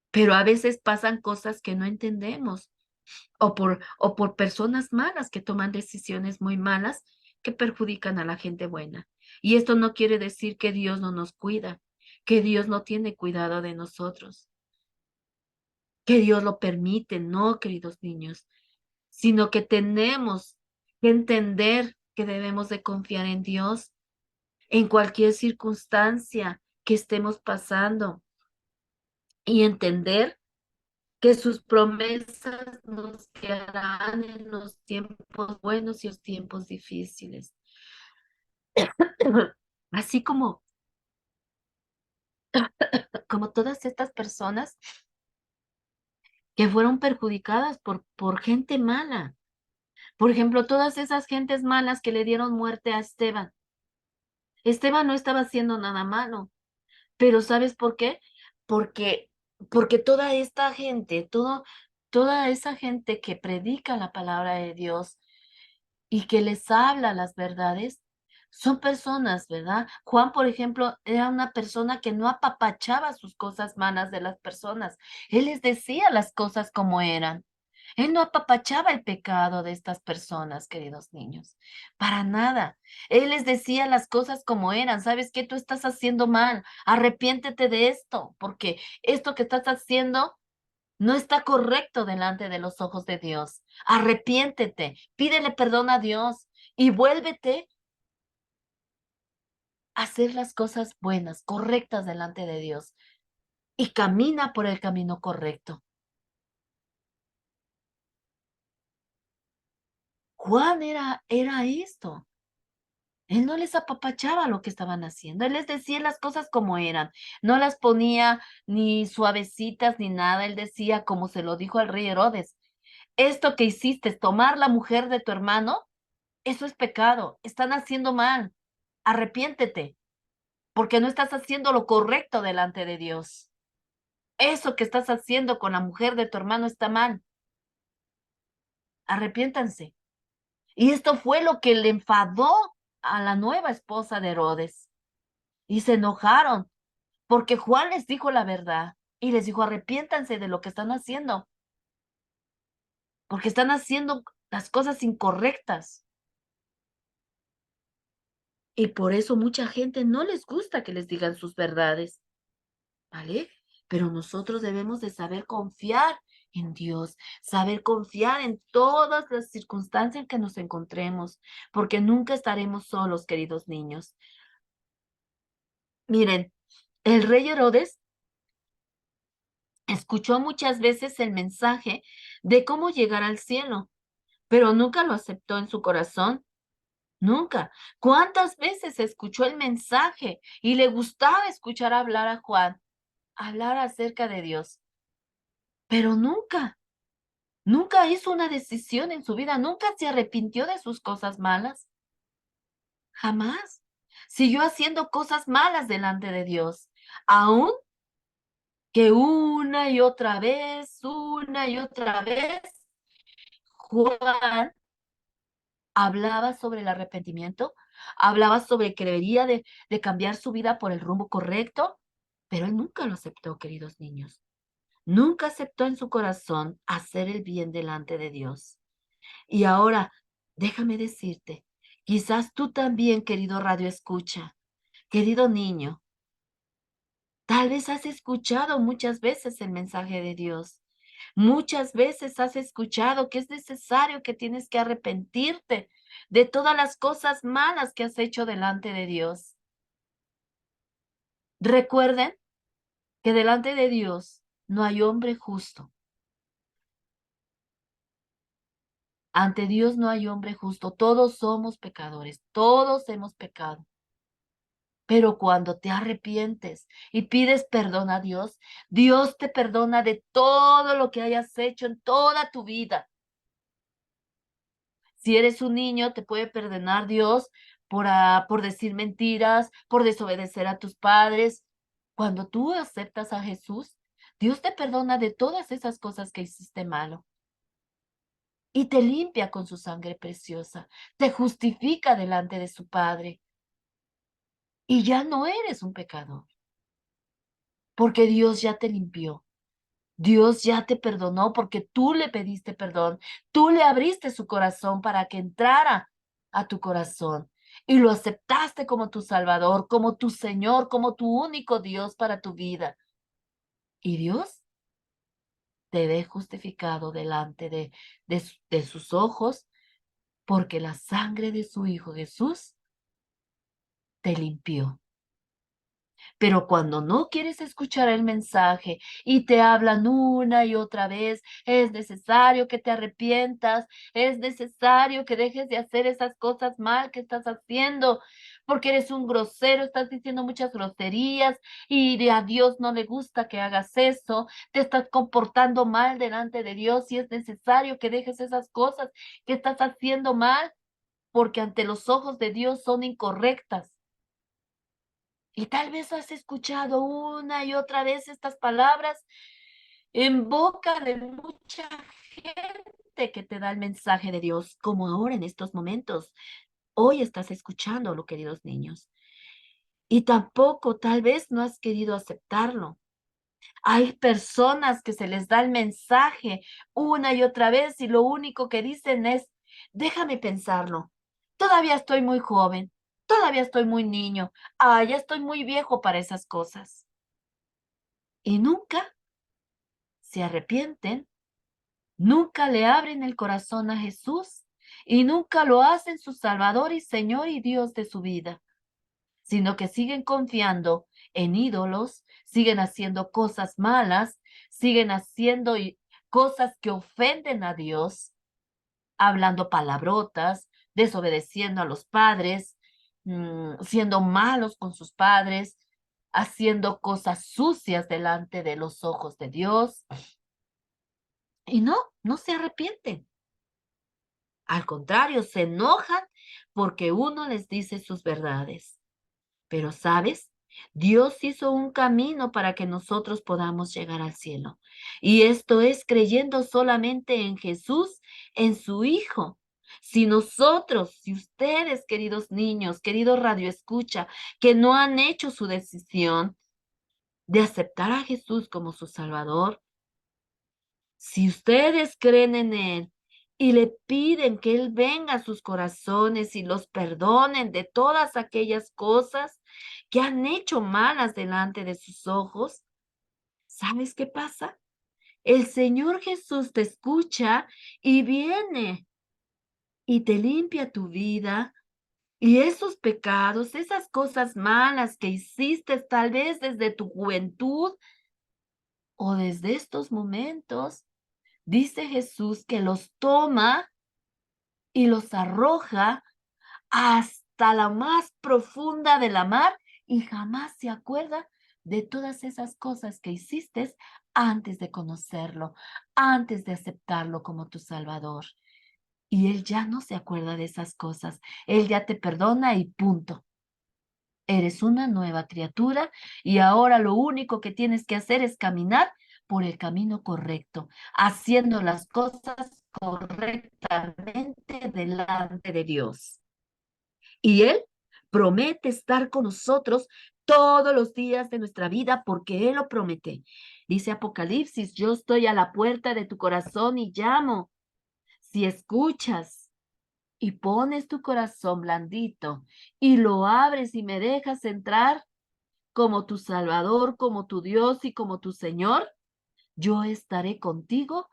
pero a veces pasan cosas que no entendemos o por personas malas que toman decisiones muy malas que perjudican a la gente buena. Y esto no quiere decir que Dios no nos cuida, que Dios no tiene cuidado de nosotros, que Dios lo permite, no, queridos niños, sino que tenemos que entender que debemos de confiar en Dios en cualquier circunstancia que estemos pasando y entender que sus promesas nos quedarán en los tiempos buenos y los tiempos difíciles. Así como todas estas personas que fueron perjudicadas por gente mala. Por ejemplo, todas esas gentes malas que le dieron muerte a Esteban. Esteban no estaba haciendo nada malo, pero ¿sabes por qué? Porque, porque toda esta gente, toda esa gente que predica la palabra de Dios y que les habla las verdades, son personas, ¿verdad? Juan, por ejemplo, era una persona que no apapachaba sus cosas malas de las personas. Él les decía las cosas como eran. Él no apapachaba el pecado de estas personas, queridos niños, para nada. Él les decía las cosas como eran. ¿Sabes qué? Tú estás haciendo mal. Arrepiéntete de esto, porque esto que estás haciendo no está correcto delante de los ojos de Dios. Arrepiéntete, pídele perdón a Dios y vuélvete a hacer las cosas buenas, correctas delante de Dios y camina por el camino correcto. Juan era esto. Él no les apapachaba lo que estaban haciendo. Él les decía las cosas como eran. No las ponía ni suavecitas ni nada. Él decía, como se lo dijo al rey Herodes, esto que hiciste, tomar la mujer de tu hermano, eso es pecado. Están haciendo mal. Arrepiéntete, porque no estás haciendo lo correcto delante de Dios. Eso que estás haciendo con la mujer de tu hermano está mal. Arrepiéntanse. Y esto fue lo que le enfadó a la nueva esposa de Herodes. Y se enojaron porque Juan les dijo la verdad y les dijo, arrepiéntanse de lo que están haciendo, porque están haciendo las cosas incorrectas. Y por eso mucha gente no les gusta que les digan sus verdades, ¿vale? Pero nosotros debemos de saber confiar en Dios, saber confiar en todas las circunstancias en que nos encontremos, porque nunca estaremos solos, queridos niños. Miren, el rey Herodes escuchó muchas veces el mensaje de cómo llegar al cielo, pero nunca lo aceptó en su corazón, nunca. ¿Cuántas veces escuchó el mensaje y le gustaba escuchar hablar a Juan, hablar acerca de Dios? Pero nunca hizo una decisión en su vida, nunca se arrepintió de sus cosas malas, jamás. Siguió haciendo cosas malas delante de Dios, aún que una y otra vez, Juan hablaba sobre el arrepentimiento, hablaba sobre que debería de cambiar su vida por el rumbo correcto, pero él nunca lo aceptó, queridos niños. Nunca aceptó en su corazón hacer el bien delante de Dios. Y ahora, déjame decirte, quizás tú también, querido radio escucha, querido niño, tal vez has escuchado muchas veces el mensaje de Dios. Muchas veces has escuchado que es necesario que tienes que arrepentirte de todas las cosas malas que has hecho delante de Dios. Recuerden que delante de Dios no hay hombre justo. Ante Dios no hay hombre justo. Todos somos pecadores. Todos hemos pecado. Pero cuando te arrepientes y pides perdón a Dios, Dios te perdona de todo lo que hayas hecho en toda tu vida. Si eres un niño, te puede perdonar Dios por decir mentiras, por desobedecer a tus padres. Cuando tú aceptas a Jesús, Dios te perdona de todas esas cosas que hiciste malo y te limpia con su sangre preciosa, te justifica delante de su Padre y ya no eres un pecador, porque Dios ya te limpió. Dios ya te perdonó porque tú le pediste perdón, tú le abriste su corazón para que entrara a tu corazón y lo aceptaste como tu Salvador, como tu Señor, como tu único Dios para tu vida. Y Dios te ve justificado delante de sus ojos porque la sangre de su Hijo Jesús te limpió. Pero cuando no quieres escuchar el mensaje y te hablan una y otra vez, es necesario que te arrepientas, es necesario que dejes de hacer esas cosas mal que estás haciendo, porque eres un grosero, estás diciendo muchas groserías y a Dios no le gusta que hagas eso, te estás comportando mal delante de Dios y es necesario que dejes esas cosas que estás haciendo mal, porque ante los ojos de Dios son incorrectas. Y tal vez has escuchado una y otra vez estas palabras en boca de mucha gente que te da el mensaje de Dios, como ahora en estos momentos. Hoy estás escuchándolo, queridos niños. Y tampoco tal vez no has querido aceptarlo. Hay personas que se les da el mensaje una y otra vez y lo único que dicen es, déjame pensarlo. Todavía estoy muy joven, todavía estoy muy niño, ya estoy muy viejo para esas cosas. Y nunca se arrepienten, nunca le abren el corazón a Jesús y nunca lo hacen su Salvador y Señor y Dios de su vida, sino que siguen confiando en ídolos, siguen haciendo cosas malas, siguen haciendo cosas que ofenden a Dios, hablando palabrotas, desobedeciendo a los padres, siendo malos con sus padres, haciendo cosas sucias delante de los ojos de Dios. Y no se arrepienten. Al contrario, se enojan porque uno les dice sus verdades. Pero, ¿sabes? Dios hizo un camino para que nosotros podamos llegar al cielo. Y esto es creyendo solamente en Jesús, en su Hijo. Si nosotros, si ustedes, queridos niños, queridos radioescucha, que no han hecho su decisión de aceptar a Jesús como su Salvador, si ustedes creen en Él y le piden que Él venga a sus corazones y los perdonen de todas aquellas cosas que han hecho malas delante de sus ojos, ¿sabes qué pasa? El Señor Jesús te escucha y viene y te limpia tu vida y esos pecados, esas cosas malas que hiciste tal vez desde tu juventud o desde estos momentos. Dice Jesús que los toma y los arroja hasta la más profunda de la mar y jamás se acuerda de todas esas cosas que hiciste antes de conocerlo, antes de aceptarlo como tu Salvador. Y Él ya no se acuerda de esas cosas. Él ya te perdona y punto. Eres una nueva criatura y ahora lo único que tienes que hacer es caminar por el camino correcto, haciendo las cosas correctamente delante de Dios. Y Él promete estar con nosotros todos los días de nuestra vida porque Él lo promete. Dice Apocalipsis, yo estoy a la puerta de tu corazón y llamo. Si escuchas y pones tu corazón blandito y lo abres y me dejas entrar como tu Salvador, como tu Dios y como tu Señor, yo estaré contigo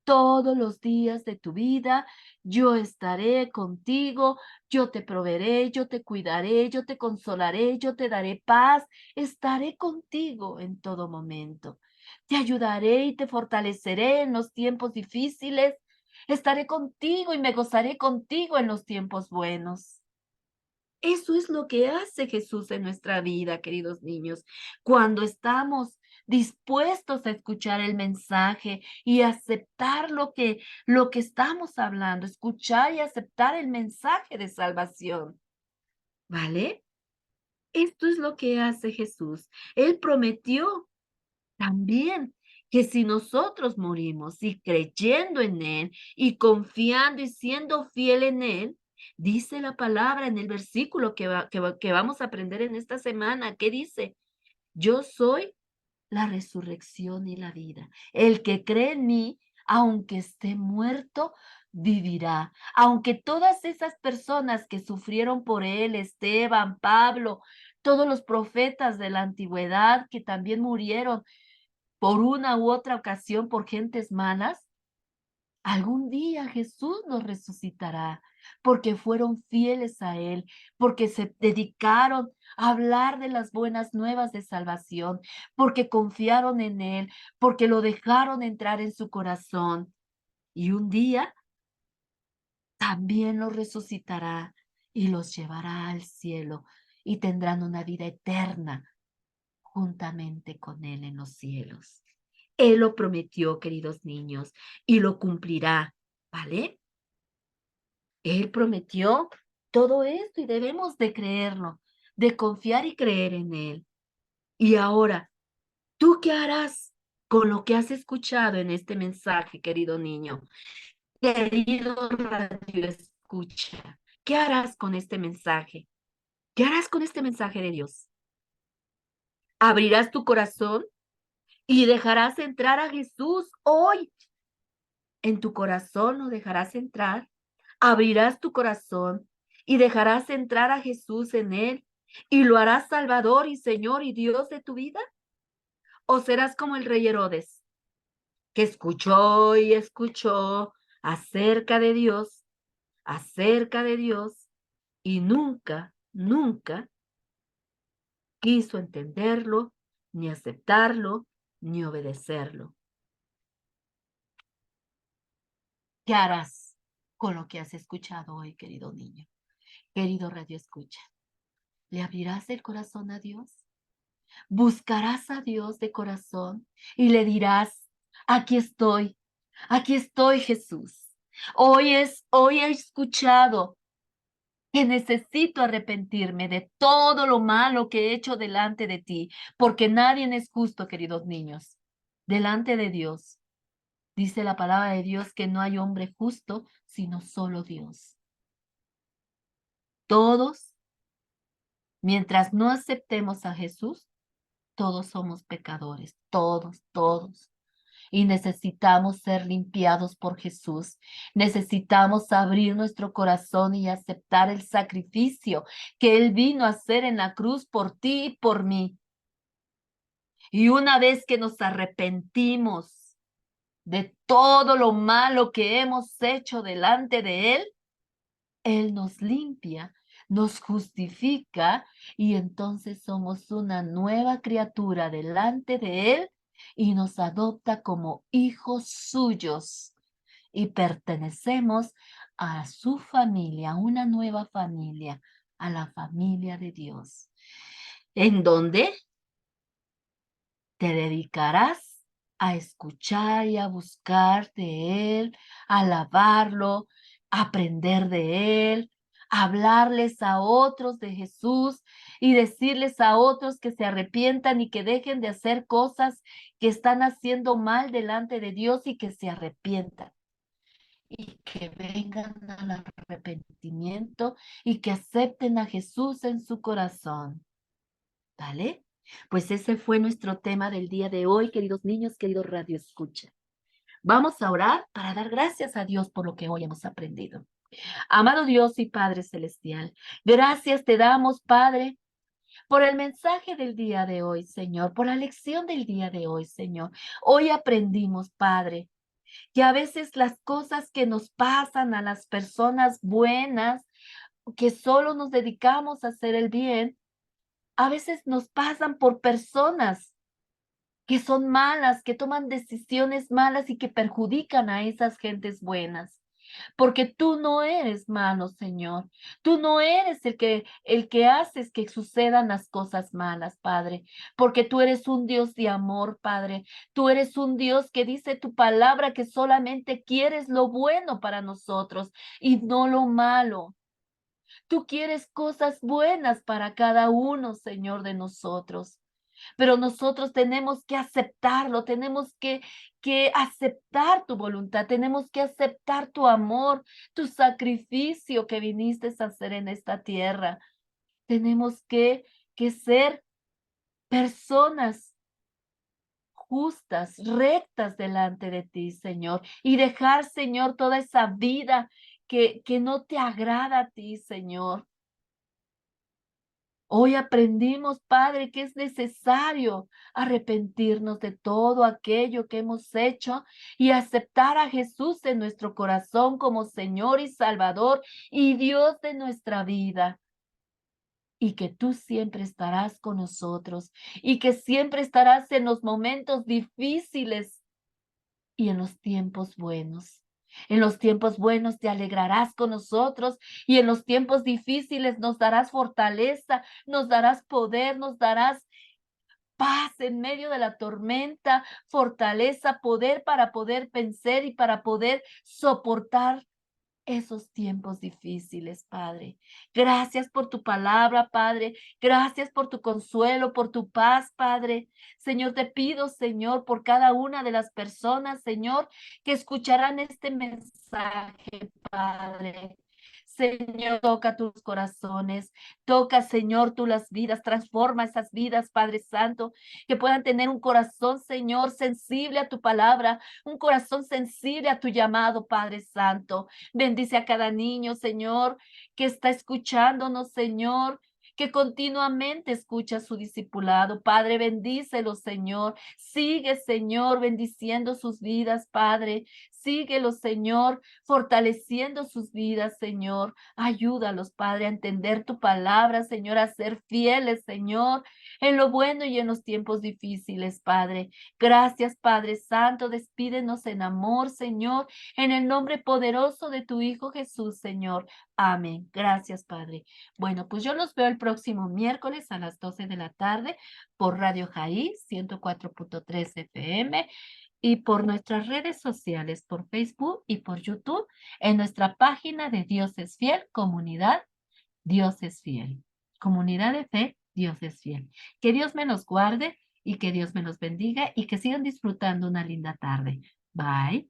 todos los días de tu vida, yo estaré contigo, yo te proveeré, yo te cuidaré, yo te consolaré, yo te daré paz, estaré contigo en todo momento. Te ayudaré y te fortaleceré en los tiempos difíciles, estaré contigo y me gozaré contigo en los tiempos buenos. Eso es lo que hace Jesús en nuestra vida, queridos niños, cuando estamos dispuestos a escuchar el mensaje y aceptar lo que estamos hablando, escuchar y aceptar el mensaje de salvación. ¿vale? Esto es lo que hace Jesús. Él prometió también que si nosotros morimos y creyendo en Él y confiando y siendo fiel en Él, dice la palabra en el versículo que vamos a aprender en esta semana, que dice, yo soy la resurrección y la vida. El que cree en mí, aunque esté muerto, vivirá. Aunque todas esas personas que sufrieron por él, Esteban, Pablo, todos los profetas de la antigüedad que también murieron por una u otra ocasión por gentes malas, algún día Jesús nos resucitará porque fueron fieles a Él, porque se dedicaron a hablar de las buenas nuevas de salvación, porque confiaron en Él, porque lo dejaron entrar en su corazón. Y un día también los resucitará y los llevará al cielo y tendrán una vida eterna juntamente con Él en los cielos. Él lo prometió, queridos niños, y lo cumplirá, ¿vale? Él prometió todo esto y debemos de creerlo, de confiar y creer en Él. Y ahora, ¿tú qué harás con lo que has escuchado en este mensaje, querido niño? Querido radio escucha, ¿qué harás con este mensaje? ¿Qué harás con este mensaje de Dios? ¿Abrirás tu corazón y dejarás entrar a Jesús hoy? ¿En tu corazón lo dejarás entrar? Abrirás tu corazón y dejarás entrar a Jesús en él y lo harás Salvador y Señor y Dios de tu vida. ¿O serás como el rey Herodes, que escuchó y escuchó acerca de Dios, y nunca, nunca quiso entenderlo, ni aceptarlo, ni obedecerlo? ¿Qué harás con lo que has escuchado hoy, querido niño? Querido radio escucha, ¿le abrirás el corazón a Dios? ¿Buscarás a Dios de corazón y le dirás, aquí estoy Jesús? Hoy he escuchado que necesito arrepentirme de todo lo malo que he hecho delante de ti, porque nadie es justo, queridos niños, delante de Dios. Dice la palabra de Dios que no hay hombre justo, sino solo Dios. Todos, mientras no aceptemos a Jesús, todos somos pecadores, todos, todos. Y necesitamos ser limpiados por Jesús. Necesitamos abrir nuestro corazón y aceptar el sacrificio que Él vino a hacer en la cruz por ti y por mí. Y una vez que nos arrepentimos de todo lo malo que hemos hecho delante de Él, Él nos limpia, nos justifica y entonces somos una nueva criatura delante de Él y nos adopta como hijos suyos y pertenecemos a su familia, a una nueva familia, a la familia de Dios, en donde te dedicarás a escuchar y a buscar de Él, a alabarlo, a aprender de Él, a hablarles a otros de Jesús y decirles a otros que se arrepientan y que dejen de hacer cosas que están haciendo mal delante de Dios y que se arrepientan y que vengan al arrepentimiento y que acepten a Jesús en su corazón. ¿Vale? Pues ese fue nuestro tema del día de hoy, queridos niños, queridos Radio Escucha. Vamos a orar para dar gracias a Dios por lo que hoy hemos aprendido. Amado Dios y Padre Celestial, gracias te damos, Padre, por el mensaje del día de hoy, Señor, por la lección del día de hoy, Señor. Hoy aprendimos, Padre, que a veces las cosas que nos pasan a las personas buenas, que solo nos dedicamos a hacer el bien, a veces nos pasan por personas que son malas, que toman decisiones malas y que perjudican a esas gentes buenas. Porque tú no eres malo, Señor. Tú no eres el que haces que sucedan las cosas malas, Padre. Porque tú eres un Dios de amor, Padre. Tú eres un Dios que dice tu palabra que solamente quieres lo bueno para nosotros y no lo malo. Tú quieres cosas buenas para cada uno, Señor, de nosotros. Pero nosotros tenemos que aceptarlo, tenemos que aceptar tu voluntad, tenemos que aceptar tu amor, tu sacrificio que viniste a hacer en esta tierra. Tenemos que ser personas justas, rectas delante de ti, Señor, y dejar, Señor, toda esa vida que no te agrada a ti, Señor. Hoy aprendimos, Padre, que es necesario arrepentirnos de todo aquello que hemos hecho y aceptar a Jesús en nuestro corazón como Señor y Salvador y Dios de nuestra vida. Y que tú siempre estarás con nosotros y que siempre estarás en los momentos difíciles y en los tiempos buenos. En los tiempos buenos te alegrarás con nosotros y en los tiempos difíciles nos darás fortaleza, nos darás poder, nos darás paz en medio de la tormenta, fortaleza, poder para poder vencer y para poder soportar esos tiempos difíciles, Padre. Gracias por tu palabra, Padre. Gracias por tu consuelo, por tu paz, Padre. Señor, te pido, Señor, por cada una de las personas, Señor, que escucharán este mensaje, Padre. Señor, toca tus corazones, toca, Señor, tú las vidas, transforma esas vidas, Padre Santo, que puedan tener un corazón, Señor, sensible a tu palabra, un corazón sensible a tu llamado, Padre Santo. Bendice a cada niño, Señor, que está escuchándonos, Señor, que continuamente escucha su discipulado. Padre, bendícelo, Señor. Sigue, Señor, bendiciendo sus vidas, Padre. Síguelo, Señor, fortaleciendo sus vidas, Señor. Ayúdalos, Padre, a entender tu palabra, Señor, a ser fieles, Señor, en lo bueno y en los tiempos difíciles, Padre. Gracias, Padre Santo. Despídenos en amor, Señor, en el nombre poderoso de tu Hijo Jesús, Señor. Amén. Gracias, Padre. Bueno, pues yo los veo el próximo miércoles a las 12 de la tarde por Radio Jaí 104.3 FM y por nuestras redes sociales, por Facebook y por YouTube, en nuestra página de Dios es Fiel, comunidad Dios es Fiel. Comunidad de fe, Dios es Fiel. Que Dios me los guarde y que Dios me los bendiga y que sigan disfrutando una linda tarde. Bye.